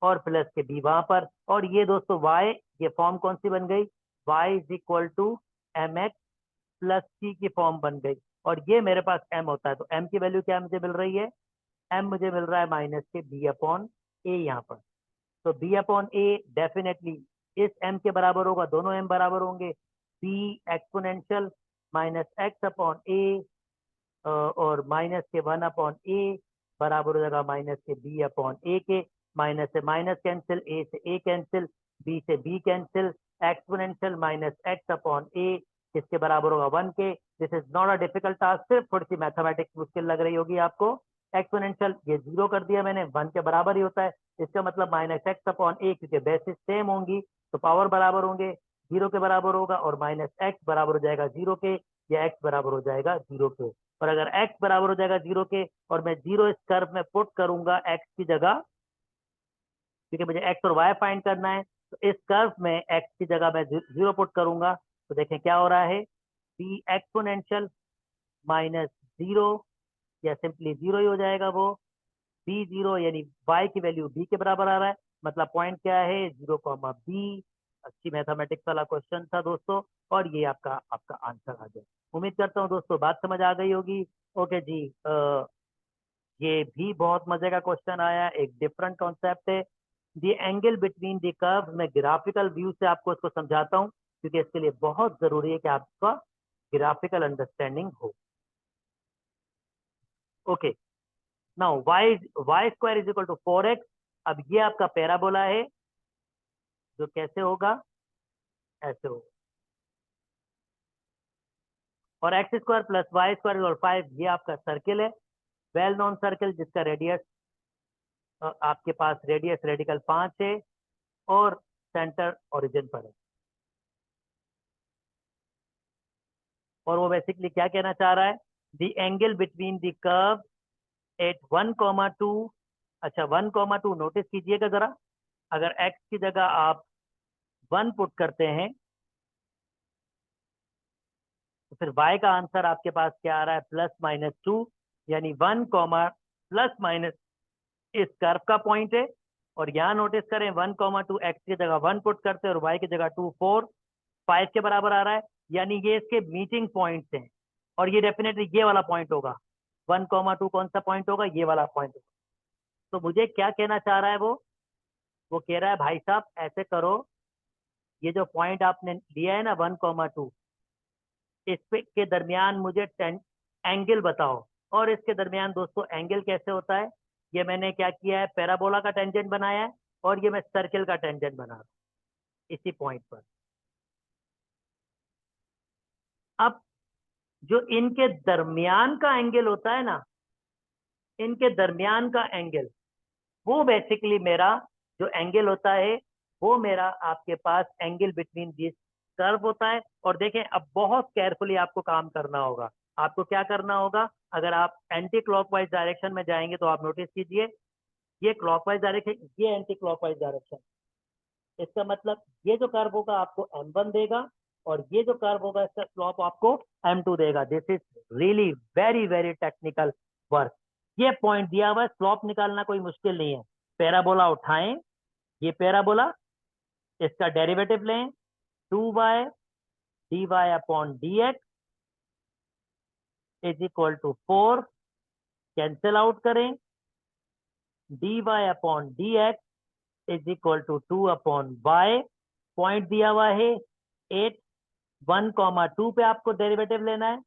और प्लस के b वहां पर। और ये दोस्तों y, ये फॉर्म कौन सी बन गई, y is equal to mx plus c की फॉर्म बन गई। और ये मेरे पास m होता है, तो m की वैल्यू क्या मुझे मिल रही है, m मुझे मिल रहा है माइनस के b अपॉन a यहाँ पर। तो b अपॉन ए डेफिनेटली इस m के बराबर होगा, दोनों m बराबर होंगे। b exponential minus x upon A और माइनस के 1/a बराबर हो जाएगा माइनस के b अपॉन ए के। माइनस से माइनस कैंसिल, a से a कैंसिल, b से b cancel, exponential minus x upon A किसके बराबर होगा, 1 के। This is not a difficult task, सिर्फ थोड़ी सी मैथमेटिक्स मुश्किल लग रही होगी आपको। एक्सपोनेंशियल ये 0 कर दिया मैंने, 1 के बराबर ही होता है, इसका मतलब माइनस एक्स अपॉन ए, क्योंकि बेसिस सेम होंगी तो पावर बराबर होंगे, 0 के बराबर होगा, और माइनस एक्स बराबर हो जाएगा 0 के, या एक्स बराबर हो जाएगा 0 के। और अगर x बराबर हो जाएगा 0 के और मैं 0 इस कर्व में पुट करूंगा x की जगह, क्योंकि मुझे x और y फाइंड करना है, तो इस कर्व में x की जगह मैं 0 पुट करूंगा, तो देखें क्या हो रहा है, b एक्सपोनेंशियल माइनस 0, या सिंपली 0 ही हो जाएगा वो, b 0 यानी y की वैल्यू b के बराबर आ रहा है, मतलब पॉइंट क्या है 0, b। अच्छी मैथमेटिक्स वाला क्वेश्चन था दोस्तों, और ये आपका आपका आंसर आ गया। उम्मीद करता हूँ दोस्तों बात समझ आ गई होगी। ओके जी, ये भी बहुत मजे का क्वेश्चन आया, एक डिफरेंट कॉन्सेप्ट है। The angle between the curve, मैं ग्राफिकल व्यू से आपको इसको समझाता हूँ क्योंकि इसके लिए बहुत जरूरी है कि आपका ग्राफिकल अंडरस्टैंडिंग हो। Okay, now y square is equal to 4x। अब ये आपका पैराबोला है जो कैसे होगा, ऐसे होगा, और x square plus y square और 5, ये आपका सर्किल है, वेल नोन सर्किल, जिसका रेडियस आपके पास रेडियस रेडिकल 5 है और सेंटर ओरिजिन पर है। और वो बेसिकली क्या कहना चाह रहा है, the angle between the curve eight 1,2। अच्छा 1,2 नोटिस कीजिएगा जरा, अगर x की जगह आप 1 पुट करते हैं तो फिर y का आंसर आपके पास क्या आ रहा है, +-2, यानी 1, प्लस माइनस इस कर्व का पॉइंट है। और यहाँ नोटिस करें 1,2 x की जगह 1 पुट करते हैं और y की जगह 2 4 5 के बराबर आ रहा है, यानी ये इसके मीटिंग पॉइंट्स हैं। और ये डेफिनेटली ये वाला पॉइंट होगा, 1,2 कौन सा पॉइंट होगा, ये वाला पॉइंट होगा। तो मुझे क्या कहना चाह रहा है वो कह रहा है भाई साहब ऐसे करो, ये जो पॉइंट आपने लिया है ना 1,2, इस पे के दरमियान मुझे एंगल बताओ। और इसके दरमियान दोस्तों एंगल कैसे होता है, ये मैंने क्या किया है, पैराबोला का टेंजेंट बनाया है और ये मैं सर्किल का टेंजेंट बना रहा हूं इसी पॉइंट पर। अब जो इनके दरमियान का एंगल होता है ना, इनके दरमियान का एंगल, वो बेसिकली मेरा जो एंगल होता है वो मेरा आपके पास एंगल बिटवीन दिस कर्व होता है। और देखें अब बहुत केयरफुली आपको काम करना होगा। आपको क्या करना होगा, अगर आप एंटी क्लॉकवाइज डायरेक्शन में जाएंगे तो आप नोटिस कीजिए, ये क्लॉकवाइज डायरेक्शन, ये एंटी क्लॉकवाइज डायरेक्शन। इसका मतलब ये जो कर्व होगा आपको M1 देगा, और ये जो कर्व होगा इसका स्लोप आपको M2 देगा। This is really very very technical work. ये पॉइंट दिया हुआ है, स्लोप निकालना कोई मुश्किल नहीं है। पैराबोला उठाएं, ये पैराबोला, इसका डेरिवेटिव लें, 2y dy upon dx is equal to 4, cancel out करें, dy upon dx is equal to 2 upon y। Point दिया हुआ है 8, 1,2 पे आपको डेरिवेटिव लेना है।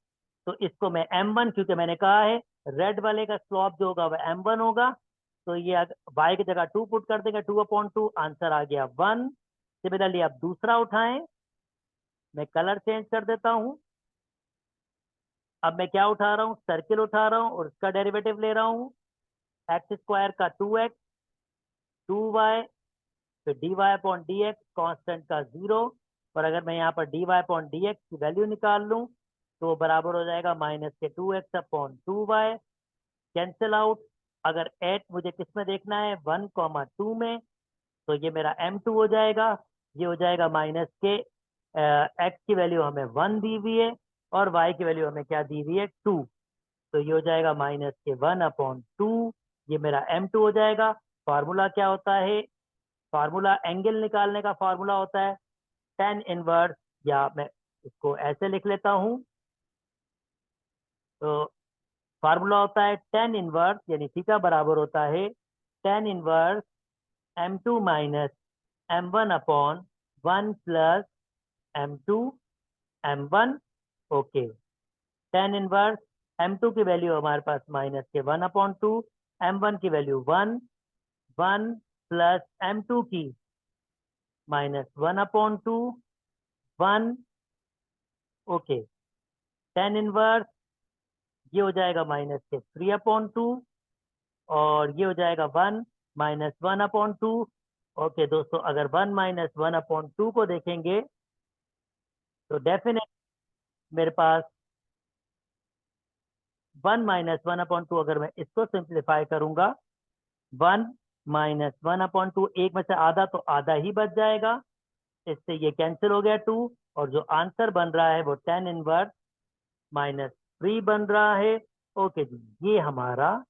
तो इसको मैं M1, क्योंकि मैंने कहा है रेड वाले का स्लॉप जो होगा वह M1 होगा, तो ये y की जगह 2 पुट कर देंगे, 2/2, आंसर आ गया 1। सिमिलरली आप दूसरा उठाएं, मैं कलर चेंज कर देता हूं। अब मैं क्या उठा रहा हूँ, सर्किल उठा रहा हूँ और उसका डेरिवेटिव ले रहा हूँ, x² का 2x, 2y, फिर dy अपॉन dx, कांस्टेंट का 0। और अगर मैं यहाँ पर dy अपॉन dx की वैल्यू निकाल लूँ तो बराबर हो जाएगा -2x upon 2y, cancel out. अगर 8 मुझे किस में देखना है, 1,2 में, तो ये मेरा M2 हो जाएगा। ये हो जाएगा -k, x की वैल्यू हमें 1 दी हुई है और y की वैल्यू हमें क्या दी हुई है, 2। तो ये हो जाएगा -1/2, ये मेरा M2 हो जाएगा। फार्मूला क्या होता है, फार्मूला एंगल निकालने का फार्मूला होता है tan इनवर्स, या मैं इसको ऐसे लिख लेता हूं, तो फार्मूला होता है tan इनवर्स, यानी थीटा बराबर होता है tan inverse M2 minus M1 upon 1 plus M2 M1। Okay, tan inverse M2 की वैल्यू हमारे पास -1/2, M1 की वैल्यू 1, 1 प्लस M2 की -1/2, 1। ओके, tan इनवर्स ये हो जाएगा -3/2, और ये हो जाएगा 1 -1/2। ओके दोस्तों, अगर 1 -1/2 को देखेंगे तो डेफिनेट मेरे पास 1 -1/2, अगर मैं इसको सिंप्लीफाई करूंगा, 1 -1/2, एक में से आधा तो आधा ही बच जाएगा, इससे ये कैंसिल हो गया 2, और जो आंसर बन रहा है वो tan इनवर्स -3 बन रहा है। ओके जी, ये हमारा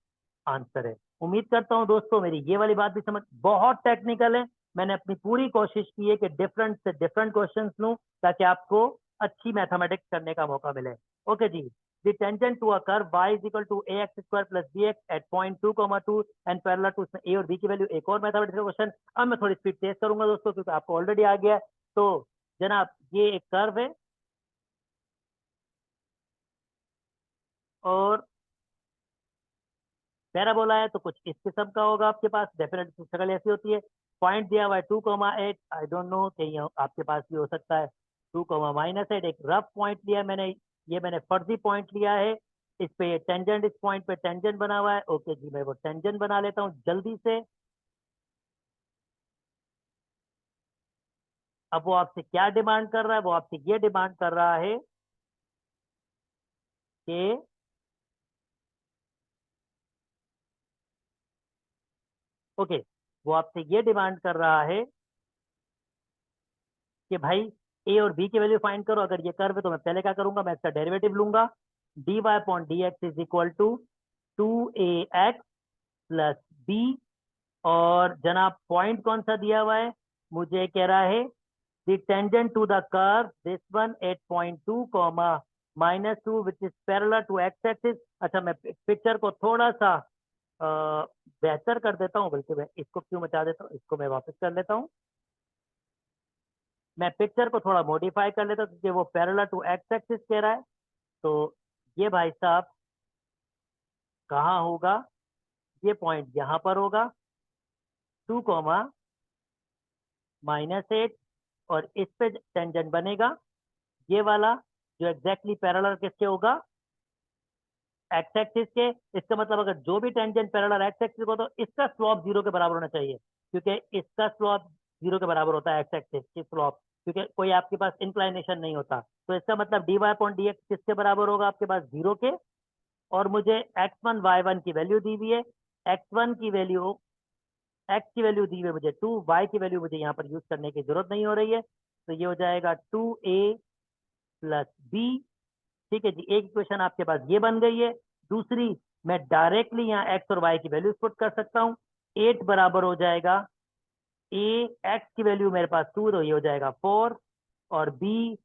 आंसर है। उम्मीद करता हूँ दोस्तों मेरी ये वाली बात भी समझ, बहुत टेक्निकल है, मैंने अपनी पूरी कोशिश की है कि डिफरेंट से डिफरेंट क्वेश्चंस लूं ताकि आपको अच्छी मैथमेटिक्स करने का मौका मिले। ओके जी, the tangent to a curve y is equal to ax square plus bx at point 2,2 and parallel to, इसमें a और b की वैल्यू, एक और मैथमेटिक्स क्वेश्चन। अब मैं थोड़ी स्पीड तेज करूंगा दोस्तों क्योंकि आपको ऑलरेडी आ गया है। तो जनाब ये एक कर्व है और पैराबोला है, तो कुछ इस किस्म का होगा आपके पास, डेफिनेटली शक्ल ऐसी होती है। पॉइंट दिया हुआ है 2,8, आई डोंट नो, कहीं आपके पास भी हो सकता है 2,-8। एक रफ पॉइंट लिया मैंने, ये मैंने फर्जी पॉइंट लिया है, इस पे टेंजेंट, इस पॉइंट पे टेंजेंट बना हुआ है। ओके जी, मैं वो टेंजेंट बना लेता हूँ जल्दी से। अब वो आपसे क्या डिमांड कर रहा है, वो आपसे ये डिमांड कर रहा है कि ओके, वो आपसे ये डिमांड कर रहा है कि भाई ए और बी की वैल्यू फाइंड करो। अगर ये कर्व है तो मैं पहले क्या करूंगा, मैं इसका डेरिवेटिव लूंगा, dy upon dx is equal to 2ax plus b. और जनाब पॉइंट कौन सा दिया हुआ है, मुझे कह रहा है the tangent to the curve this one at point 2 comma -2 which is parallel to x axis. अच्छा, मैं पिक्चर को थोड़ा सा बेहतर कर देता हूँ, बल्कि मैं इसको क्यों बचा देता हूँ, इसको मैं वापस कर लेता हूँ। मैं पिक्चर को थोड़ा मॉडिफाई कर लेता हूँ क्योंकि वो पैरेलल टू एक्स एक्सिस कह रहा है। तो ये भाई साहब कहाँ होगा, ये पॉइंट यहाँ पर होगा, 2,-8, और इस पे टेंजेंट बनेगा ये वाला जो एग्जैक्टली पैरेलल किसके होगा, एक्स एक्सिस के। इसका मतलब अगर जो भी टेंजेंट पैरेलल एक्स एक्सिस को, तो इसका स्लोप 0 के बराबर होना चाहिए, क्योंकि इसका स्लोप 0 के बराबर होता है एक्स एक्सिस की स्लोप, क्योंकि कोई आपके पास इंक्लाइनेशन नहीं होता। तो इसका मतलब dy अपॉन dx किसके बराबर होगा, आपके पास 0 के। और मुझे x1 y1 की वैल्यू दी हुई है, x1 की वैल्यू एक्स की वैल्यू दी हुई मुझे 2, वाई की वैल्यू मुझे यहाँ पर यूज करने की जरूरत नहीं हो रही है, तो ये हो जाएगा 2a प्लस बी। ठीक है जी, एक इक्वेशन आपके पास ये बन गई है। दूसरी, मैं डायरेक्टली यहाँ एक्स और वाई की वैल्यूज पुट कर सकता हूँ। 8 बराबर हो जाएगा ए, एक्स की वैल्यू मेरे पास 2, तो ये हो जाएगा 4, और बी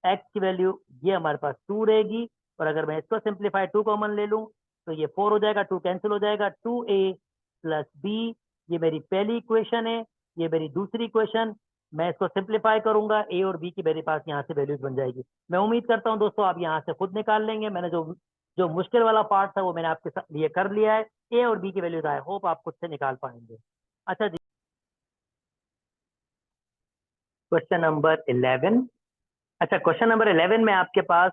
एक्स की वैल्यू ये हमारे पास 2 रहेगी। और अगर मैं इसको सिंप्लीफाई 2 कॉमन ले लूं तो ये 4 हो जाएगा, 2 कैंसिल हो जाएगा, 2a प्लस बी, ये मेरी पहली इक्वेशन है। ये मेरी दूसरी इक्वेशन, मैं इसको सिंप्लीफाई करूंगा, ए और बी की मेरे पास यहाँ से वैल्यूज बन जाएगी। मैं उम्मीद करता हूँ दोस्तों आप यहाँ से खुद निकाल लेंगे। मैंने जो जो मुश्किल वाला पार्ट था वो मैंने आपके लिए कर लिया है। ए और बी की वैल्यूज आए, होप आप खुद से निकाल पाएंगे। अच्छा जी, क्वेश्चन नंबर 11। अच्छा, क्वेश्चन नंबर 11 में आपके पास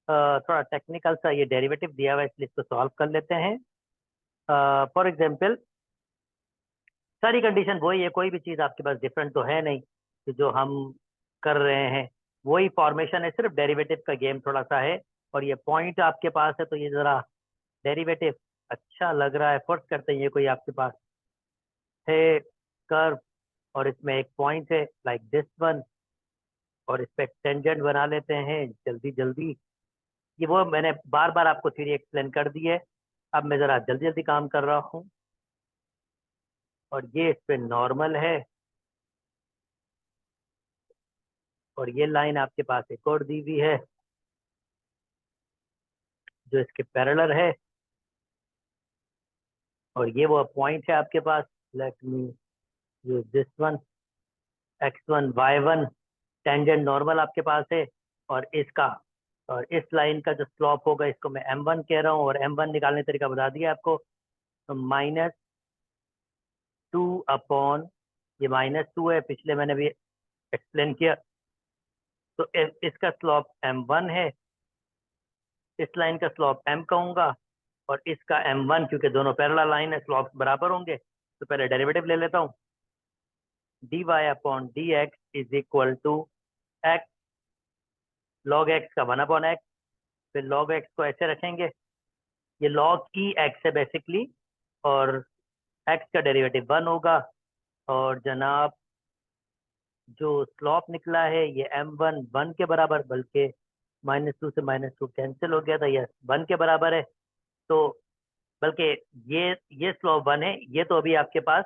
थोड़ा टेक्निकल सा ये डेरिवेटिव दिया हुआ है, इसलिए इसको सॉल्व कर लेते हैं। फॉर एग्जांपल, सारी कंडीशन वही है, कोई भी चीज़ आपके पास डिफरेंट तो है नहीं कि जो हम कर रहे हैं वही फॉर्मेशन है, सिर्फ डेरिवेटिव का गेम थोड़ा सा है। और ये पॉइंट आपके पास है, तो ये जरा डेरिवेटिव अच्छा लग रहा है। फर्स्ट करते हैं, ये कोई आपके पास है कर्व और इसमें एक पॉइंट है लाइक दिस वन, और इस पे टेंजेंट बना लेते हैं जल्दी जल्दी। ये वो मैंने बार बार आपको थ्योरी एक्सप्लेन कर दी है, अब मैं ज़रा जल्दी जल्दी काम कर रहा हूँ। और ये इस पे नॉर्मल है, और ये लाइन आपके पास एक और दी हुई है जो इसके पैरेलल है, और ये वो पॉइंट है आपके पास। Let me use this one, x1 y1, tangent normal आपके पास है। और इसका, और इस लाइन का जो स्लॉप होगा इसको मैं m1 कह रहा हूँ, और m1 निकालने का तरीका बता दिया आपको। तो -2 अपॉन, ये -2 है, पिछले मैंने भी एक्सप्लेन किया। तो इसका स्लॉप m1 है, इस लाइन का स्लॉप m कहूंगा, और इसका m1, क्योंकि दोनों पैरेलल लाइन है स्लॉप बराबर होंगे, तो पहले डेरिवेटिव ले लेता हूँ। dy upon dx is equal to x log x का 1 अपॉन x। फिर log x को ऐसे रखेंगे, ये log e x है बेसिकली, और x का डेरिवेटिव 1 होगा। और जनाब जो स्लॉप निकला है ये m1 1 के बराबर, बल्कि -2 से -2 कैंसिल हो गया था, ये 1 के बराबर है। तो बल्कि ये स्लॉप 1 है, ये तो अभी आपके पास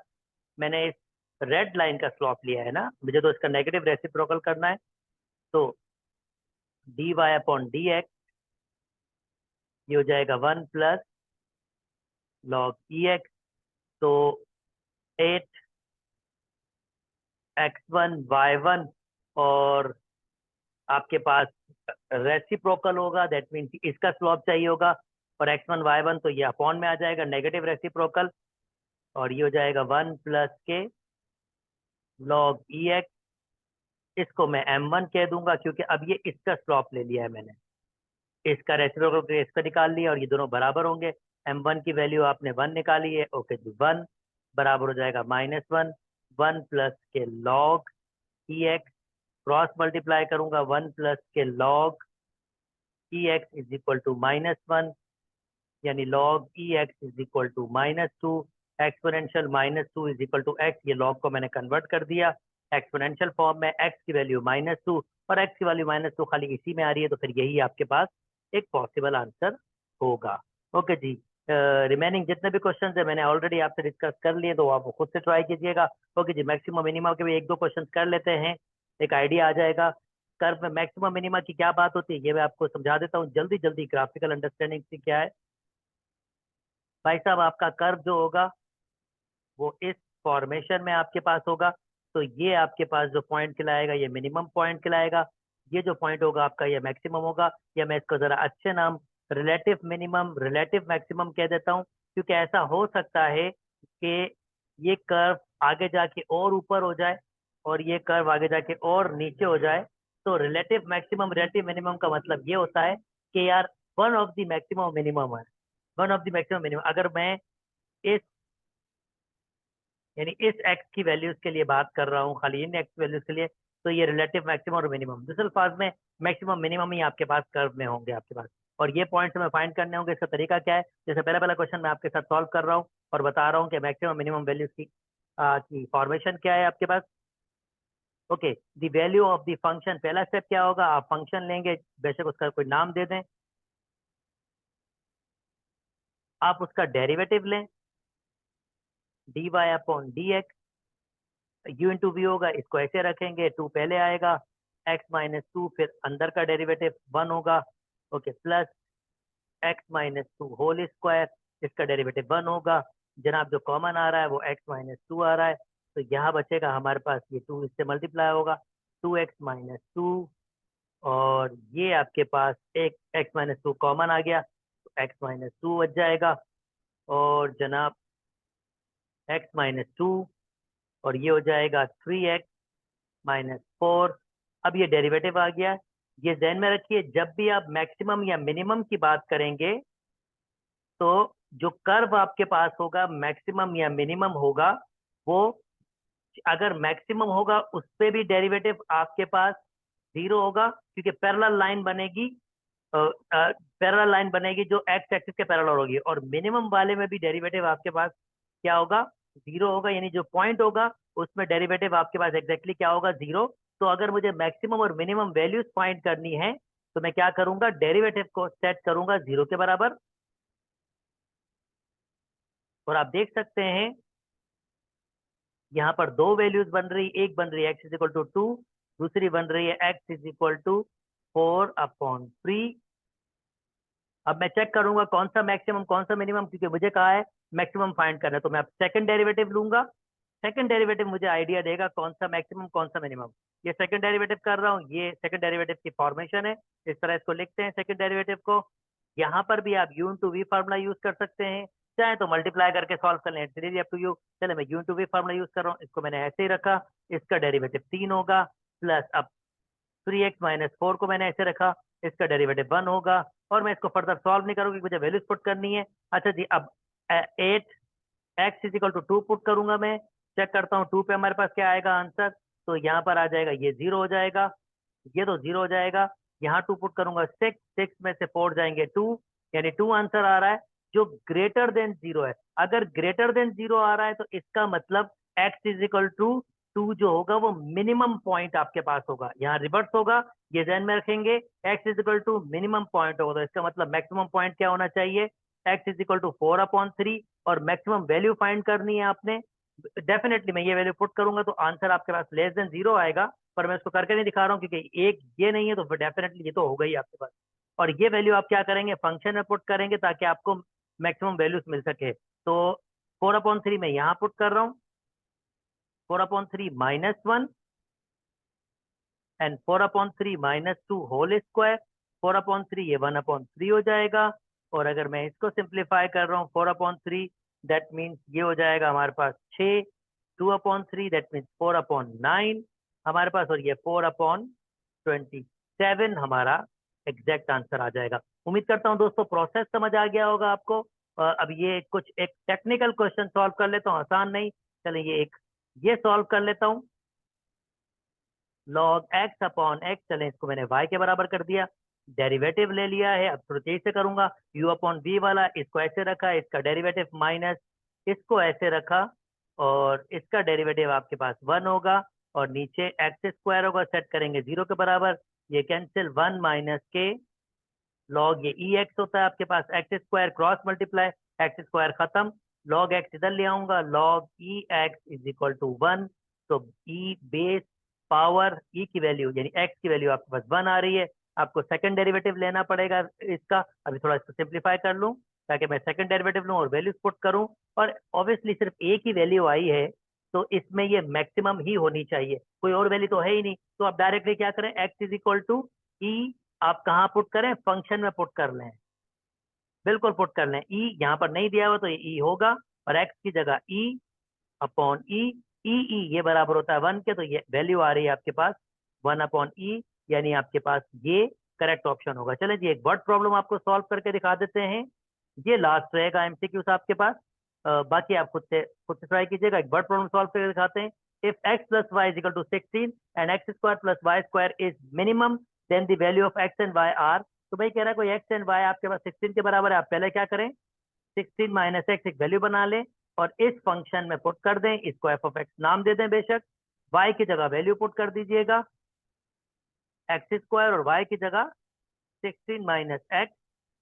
मैंने इस रेड लाइन का स्लॉप लिया है ना, मुझे तो इसका नेगेटिव रेसिप्रोकल करना है। तो dy अपॉन dx ये हो जाएगा 1 प्लस log ex। तो 8x1 y1, और आपके पास रेसिप्रोकल होगा, दैट मीन्स इसका स्लॉप चाहिए होगा। और x1 y1 तो ये अपॉन में आ जाएगा, नेगेटिव रेसिप्रोकल, और ये हो जाएगा 1 प्लस के log ex। इसको मैं m1 कह दूंगा क्योंकि अब ये इसका स्लॉप ले लिया है मैंने, इसका रेसिप्रोकल इसका निकाल लिया, और ये दोनों बराबर होंगे। m1 की वैल्यू आपने 1 निकाली है, ओके जी, 1 बराबर हो जाएगा -1, 1 प्लस के log ex, क्रॉस मल्टीप्लाई करूंगा, 1 प्लस के log ex is equal to -1, यानी log ex is equal to -2, exponential -2 is equal to x। ये log को मैंने कन्वर्ट कर दिया एक्सपोनेंशियल फॉर्म में, x की वैल्यू -2 और x की वैल्यू -2 खाली इसी में आ रही है, तो फिर यही आपके पास एक पॉसिबल आंसर होगा। ओके जी, रिमेनिंग जितने भी क्वेश्चन है मैंने ऑलरेडी आपसे डिस्कस कर लिए, तो आप खुद से ट्राई कीजिएगा। ओके जी, मैक्सिमम मिनिमम के भी एक दो क्वेश्चन कर लेते हैं, एक आइडिया आ जाएगा। कर्व में मैक्सिमम मिनिमम की क्या बात होती है ये मैं आपको समझा देता हूँ जल्दी जल्दी, ग्राफिकल अंडरस्टैंडिंग से। क्या है भाई साहब, आपका कर्व जो होगा वो इस फॉर्मेशन में आपके पास होगा। तो ये आपके पास जो पॉइंट खिलाएगा ये मिनिमम पॉइंट खिलाएगा, ये जो पॉइंट होगा आपका ये मैक्सिमम होगा। या मैं इसको जरा अच्छे नाम रिलेटिव मिनिमम रिलेटिव मैक्सिमम कह देता हूँ, क्योंकि ऐसा हो सकता है कि ये कर्व आगे जाके और ऊपर हो जाए और ये कर्व आगे जाके और नीचे हो जाए। तो रिलेटिव मैक्सिमम रिलेटिव मिनिमम का मतलब ये होता है कि यार one of the maximum minimum है, one of the maximum minimum. अगर मैं इस, यानी इस एक्स की वैल्यूज के लिए बात कर रहा हूँ, खाली इन एक्स वैल्यूज के लिए, तो ये रिलेटिव मैक्सिमम और मिनिमम दूसरे अल्फाज में मैक्सिमम मिनिमम ही आपके पास कर्व में होंगे आपके पास। और ये पॉइंट्स हमें फाइंड करने होंगे। इसका तरीका क्या है, जैसे पहला पहला क्वेश्चन मैं आपके साथ सॉल्व कर रहा हूँ और बता रहा हूँ कि मैक्सिमम मिनिमम वैल्यूज की की फॉर्मेशन क्या है आपके पास। Okay, the value of the function, पहला स्टेप क्या होगा, आप फंक्शन लेंगे, बेशक उसका कोई नाम दे दें, आप उसका डेरिवेटिव लें, dy upon D x, u into v होगा, इसको ऐसे रखेंगे, टू पहले आएगा, एक्स माइनस टू, फिर अंदर का डेरिवेटिव वन होगा, okay, plus x minus two whole square, इसका डेरिवेटिव वन होगा, जनाब जो कॉमन आ रहा है वो एक्स माइनस टू आ रहा है, तो यहाँ बचेगा हमारे पास, ये टू इससे मल्टीप्लाई होगा, टू एक्स माइनस टू, और ये आपके पास एक एक्स माइनस टू कॉमन आ गया, तो एक्स माइनस टू बच जाएगा, और जनाब एक्स माइनस टू, और ये हो जाएगा थ्री एक्स माइनस फोर। अब ये डेरिवेटिव आ गया, ये ध्यान में रखिए, जब भी आप मैक्सिमम या मिनिमम की बात करेंगे तो जो कर्व आपके पास होगा मैक्सिमम या मिनिमम होगा, वो अगर मैक्सिमम होगा उस पे भी डेरिवेटिव आपके पास जीरो होगा, क्योंकि पैरेलल लाइन बनेगी, पैरेलल लाइन बनेगी जो एक्स एक्सिस के पैरेलल होगी, और मिनिमम वाले में भी डेरिवेटिव आपके पास क्या होगा, जीरो होगा, यानी जो पॉइंट होगा उसमें डेरिवेटिव आपके पास एग्जैक्टली क्या होगा, जीरो। तो अगर मुझे मैक्सिमम और मिनिमम वैल्यूज फाइंड करनी है तो मैं क्या करूंगा, डेरिवेटिव को सेट करूंगा जीरो के बराबर, और आप देख सकते हैं यहाँ पर दो वैल्यूज बन रही, एक बन रही है x is equal to two, दूसरी बन रही है x is equal to four upon three. अब मैं चेक करूंगा कौन सा मैक्सिमम कौन सा मिनिमम, क्योंकि मुझे कहा है मैक्सिमम फाइंड करना है, तो मैं अब सेकंड डेरिवेटिव लूंगा, सेकंड डेरिवेटिव मुझे आइडिया देगा कौन सा मैक्सिमम कौन सा मिनिमम। ये सेकंड डेरिवेटिव कर रहा हूँ, ये सेकंड डेरिवेटिव की फॉर्मेशन है, इस तरह इसको लिखते हैं सेकंड डेरिवेटिव को। यहाँ पर भी आप u into v formula use कर सकते हैं, चाहे तो मल्टीप्लाई करके सॉल्व कर लें, इट्स अप टू यू। चले, मैं u into v formula use कर रहा हूँ, इसको मैंने ऐसे ही रखा, इसका डेरिवेटिव तीन होगा, प्लस अब थ्री एक्स माइनस फोर को मैंने ऐसे रखा, इसका डेरिवेटिव वन होगा, और मैं इसको फर्दर सॉल्व नहीं करूंगी, मुझे वैल्यूज पुट करनी है। अच्छा जी, अब at x is equal to two put करूंगा, मैं चेक करता हूँ टू पे हमारे पास क्या आएगा आंसर, तो यहाँ पर आ जाएगा, ये जीरो हो जाएगा, ये तो जीरो हो जाएगा, यहाँ टू पुट करूंगा सिक्स, सिक्स में से फोर जाएंगे टू, यानी टू आंसर आ रहा है, जो ग्रेटर देन जीरो है। अगर ग्रेटर देन जीरो आ रहा है तो इसका मतलब x is equal to two जो होगा वो मिनिमम पॉइंट आपके पास होगा, यहाँ रिवर्स होगा, ये ध्यान में रखेंगे, x is equal to minimum point होगा, तो इसका मतलब मैक्सिमम पॉइंट क्या होना चाहिए, x is equal to four upon three, और मैक्सिमम वैल्यू फाइंड करनी है आपने। डेफिनेटली मैं ये वैल्यू पुट करूंगा तो आंसर आपके पास लेस देन जीरो आएगा, पर मैं इसको करके नहीं दिखा रहा हूँ क्योंकि एक ये नहीं है, तो फिर डेफिनेटली ये तो होगा ही आपके पास। और ये वैल्यू आप क्या करेंगे, फंक्शन में पुट करेंगे ताकि आपको मैक्सिमम वैल्यूज मिल सके। तो फोर अपॉन थ्री मैं यहाँ पुट कर रहा हूँ, four upon three minus one, and four upon three minus two whole square, four upon three ये वन अपॉन थ्री हो जाएगा, और अगर मैं इसको सिंप्लीफाई कर रहा हूँ four upon three, that means ये हो जाएगा हमारे पास छः, two upon three that means four upon nine हमारे पास, और ये फोर अपॉन ट्वेंटी सेवन हमारा एग्जैक्ट आंसर आ जाएगा। उम्मीद करता हूँ दोस्तों प्रोसेस समझ आ गया होगा आपको। अब ये कुछ एक टेक्निकल क्वेश्चन सॉल्व कर लेता हूँ, आसान नहीं, चलिए ये सॉल्व कर लेता हूँ। लॉग एक्स अपॉन एक्स, चलें इसको मैंने वाई के बराबर कर दिया, डेरिवेटिव ले लिया है, अब थोड़ा तेज से करूंगा, यू अपॉन बी वाला इसको ऐसे रखा, इसका डेरिवेटिव माइनस, इसको ऐसे रखा, और इसका डेरिवेटिव आपके पास वन होगा, और नीचे एक्स स्क्वायर होगा, सेट करेंगे जीरो के बराबर, ये कैंसिल, वन माइनस के लॉग, ये ई एक्स होता है आपके पास, X square cross multiply, X square खत्म, लॉग एक्स इधर ले आऊंगा, log E X is equal to one, तो ई बेस पावर ई की वैल्यू यानी एक्स की वैल्यू आपके पास वन आ रही है, आपको सेकंड डेरिवेटिव लेना पड़ेगा इसका, अभी थोड़ा इसको सिंप्लीफाई कर लूं ताकि मैं सेकंड डेरिवेटिव लूं और वैल्यूज पुट करूं, और ऑब्वियसली सिर्फ एक ही वैल्यू आई है तो इसमें ये मैक्सिमम ही होनी चाहिए, कोई और वैल्यू तो है ही नहीं, तो आप डायरेक्टली क्या करें, एक्स इज इक्वल टू ई, आप कहाँ पुट करें, फंक्शन में पुट कर लें, बिल्कुल पुट कर लें, ई यहाँ पर नहीं दिया हुआ तो ये ई होगा, और एक्स की जगह ई अपॉन ई, ई ये बराबर होता है वन के, तो ये वैल्यू आ रही है आपके पास वन अपॉन ई, यानी आपके पास ये करेक्ट ऑप्शन होगा। चलें जी, एक वर्ड प्रॉब्लम आपको सॉल्व करके दिखा देते हैं, ये लास्ट रहेगा एमसीक्यूज आपके पास, बाकी आप खुद से ट्राई कीजिएगा। एक वर्ड प्रॉब्लम सॉल्व करके दिखाते हैं, if x plus y is equal to 16 and x square plus y square is minimum then the value of x and y are. तो भाई कह रहा है कोई एक्स एंड वाई आपके पास 16 के बराबर है, आप पहले क्या करें, 16 माइनस एक्स एक वैल्यू बना लें, और इस फंक्शन में पुट कर दें, इसको एफ ऑफ एक्स नाम दे दें बेशक, वाई की जगह वैल्यू पुट कर दीजिएगा एक्स स्क्वायर और वाई की जगह 16 माइनस एक्स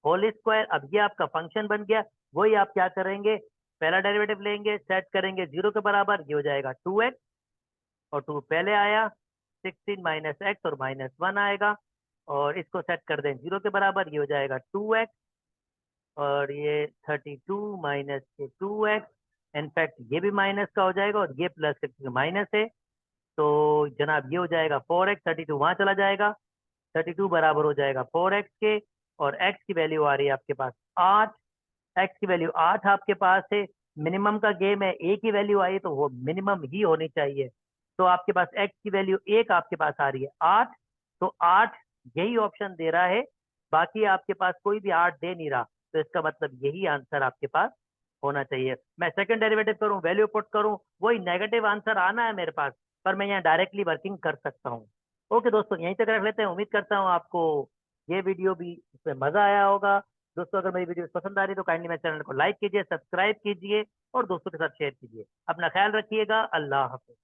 होल स्क्वायर। अब ये आपका फंक्शन बन गया। वही आप क्या करेंगे, पहला डेरिवेटिव लेंगे, सेट करेंगे 0 के बराबर, ये हो जाएगा 2x, और 2 पहले आया, 16 माइनस एक्स और -1 आएगा, और इसको सेट कर दें 0 के बराबर, ये हो जाएगा 2x, और ये 32 माइनस के 2x, इनफैक्ट ये भी माइनस का हो जाएगा और ये प्लस क्योंकि माइनस है, तो जनाब ये हो जाएगा 4x, 32 वहां चला जाएगा, 32 बराबर हो जाएगा 4x के, और x की वैल्यू आ रही है आपके पास 8, x की वैल्यू 8 आपके पास है। मिनिमम का गेम है, a की वैल्यू आई तो वो मिनिमम ही होनी चाहिए, तो आपके पास x की वैल्यू 1 आपके पास आ रही है 8, तो 8 यही ऑप्शन दे रहा है, बाकी आपके पास कोई भी 8 दे नहीं रहा, तो इसका मतलब यही आंसर आपके पास होना चाहिए। मैं सेकंड डेरिवेटिव करूं, वैल्यू पुट करूं, वही नेगेटिव आंसर आना है मेरे पास, पर मैं यहाँ डायरेक्टली वर्किंग कर सकता हूँ। ओके दोस्तों, यहीं तक रख लेते हैं। उम्मीद करता हूँ आपको ये वीडियो भी, इसमें मजा आया होगा। दोस्तों अगर मेरी वीडियो पसंद आ रही है तो काइंडली मेरे चैनल को लाइक कीजिए, सब्सक्राइब कीजिए और दोस्तों के साथ शेयर कीजिए। अपना ख्याल रखिएगा। अल्लाह हाफिज।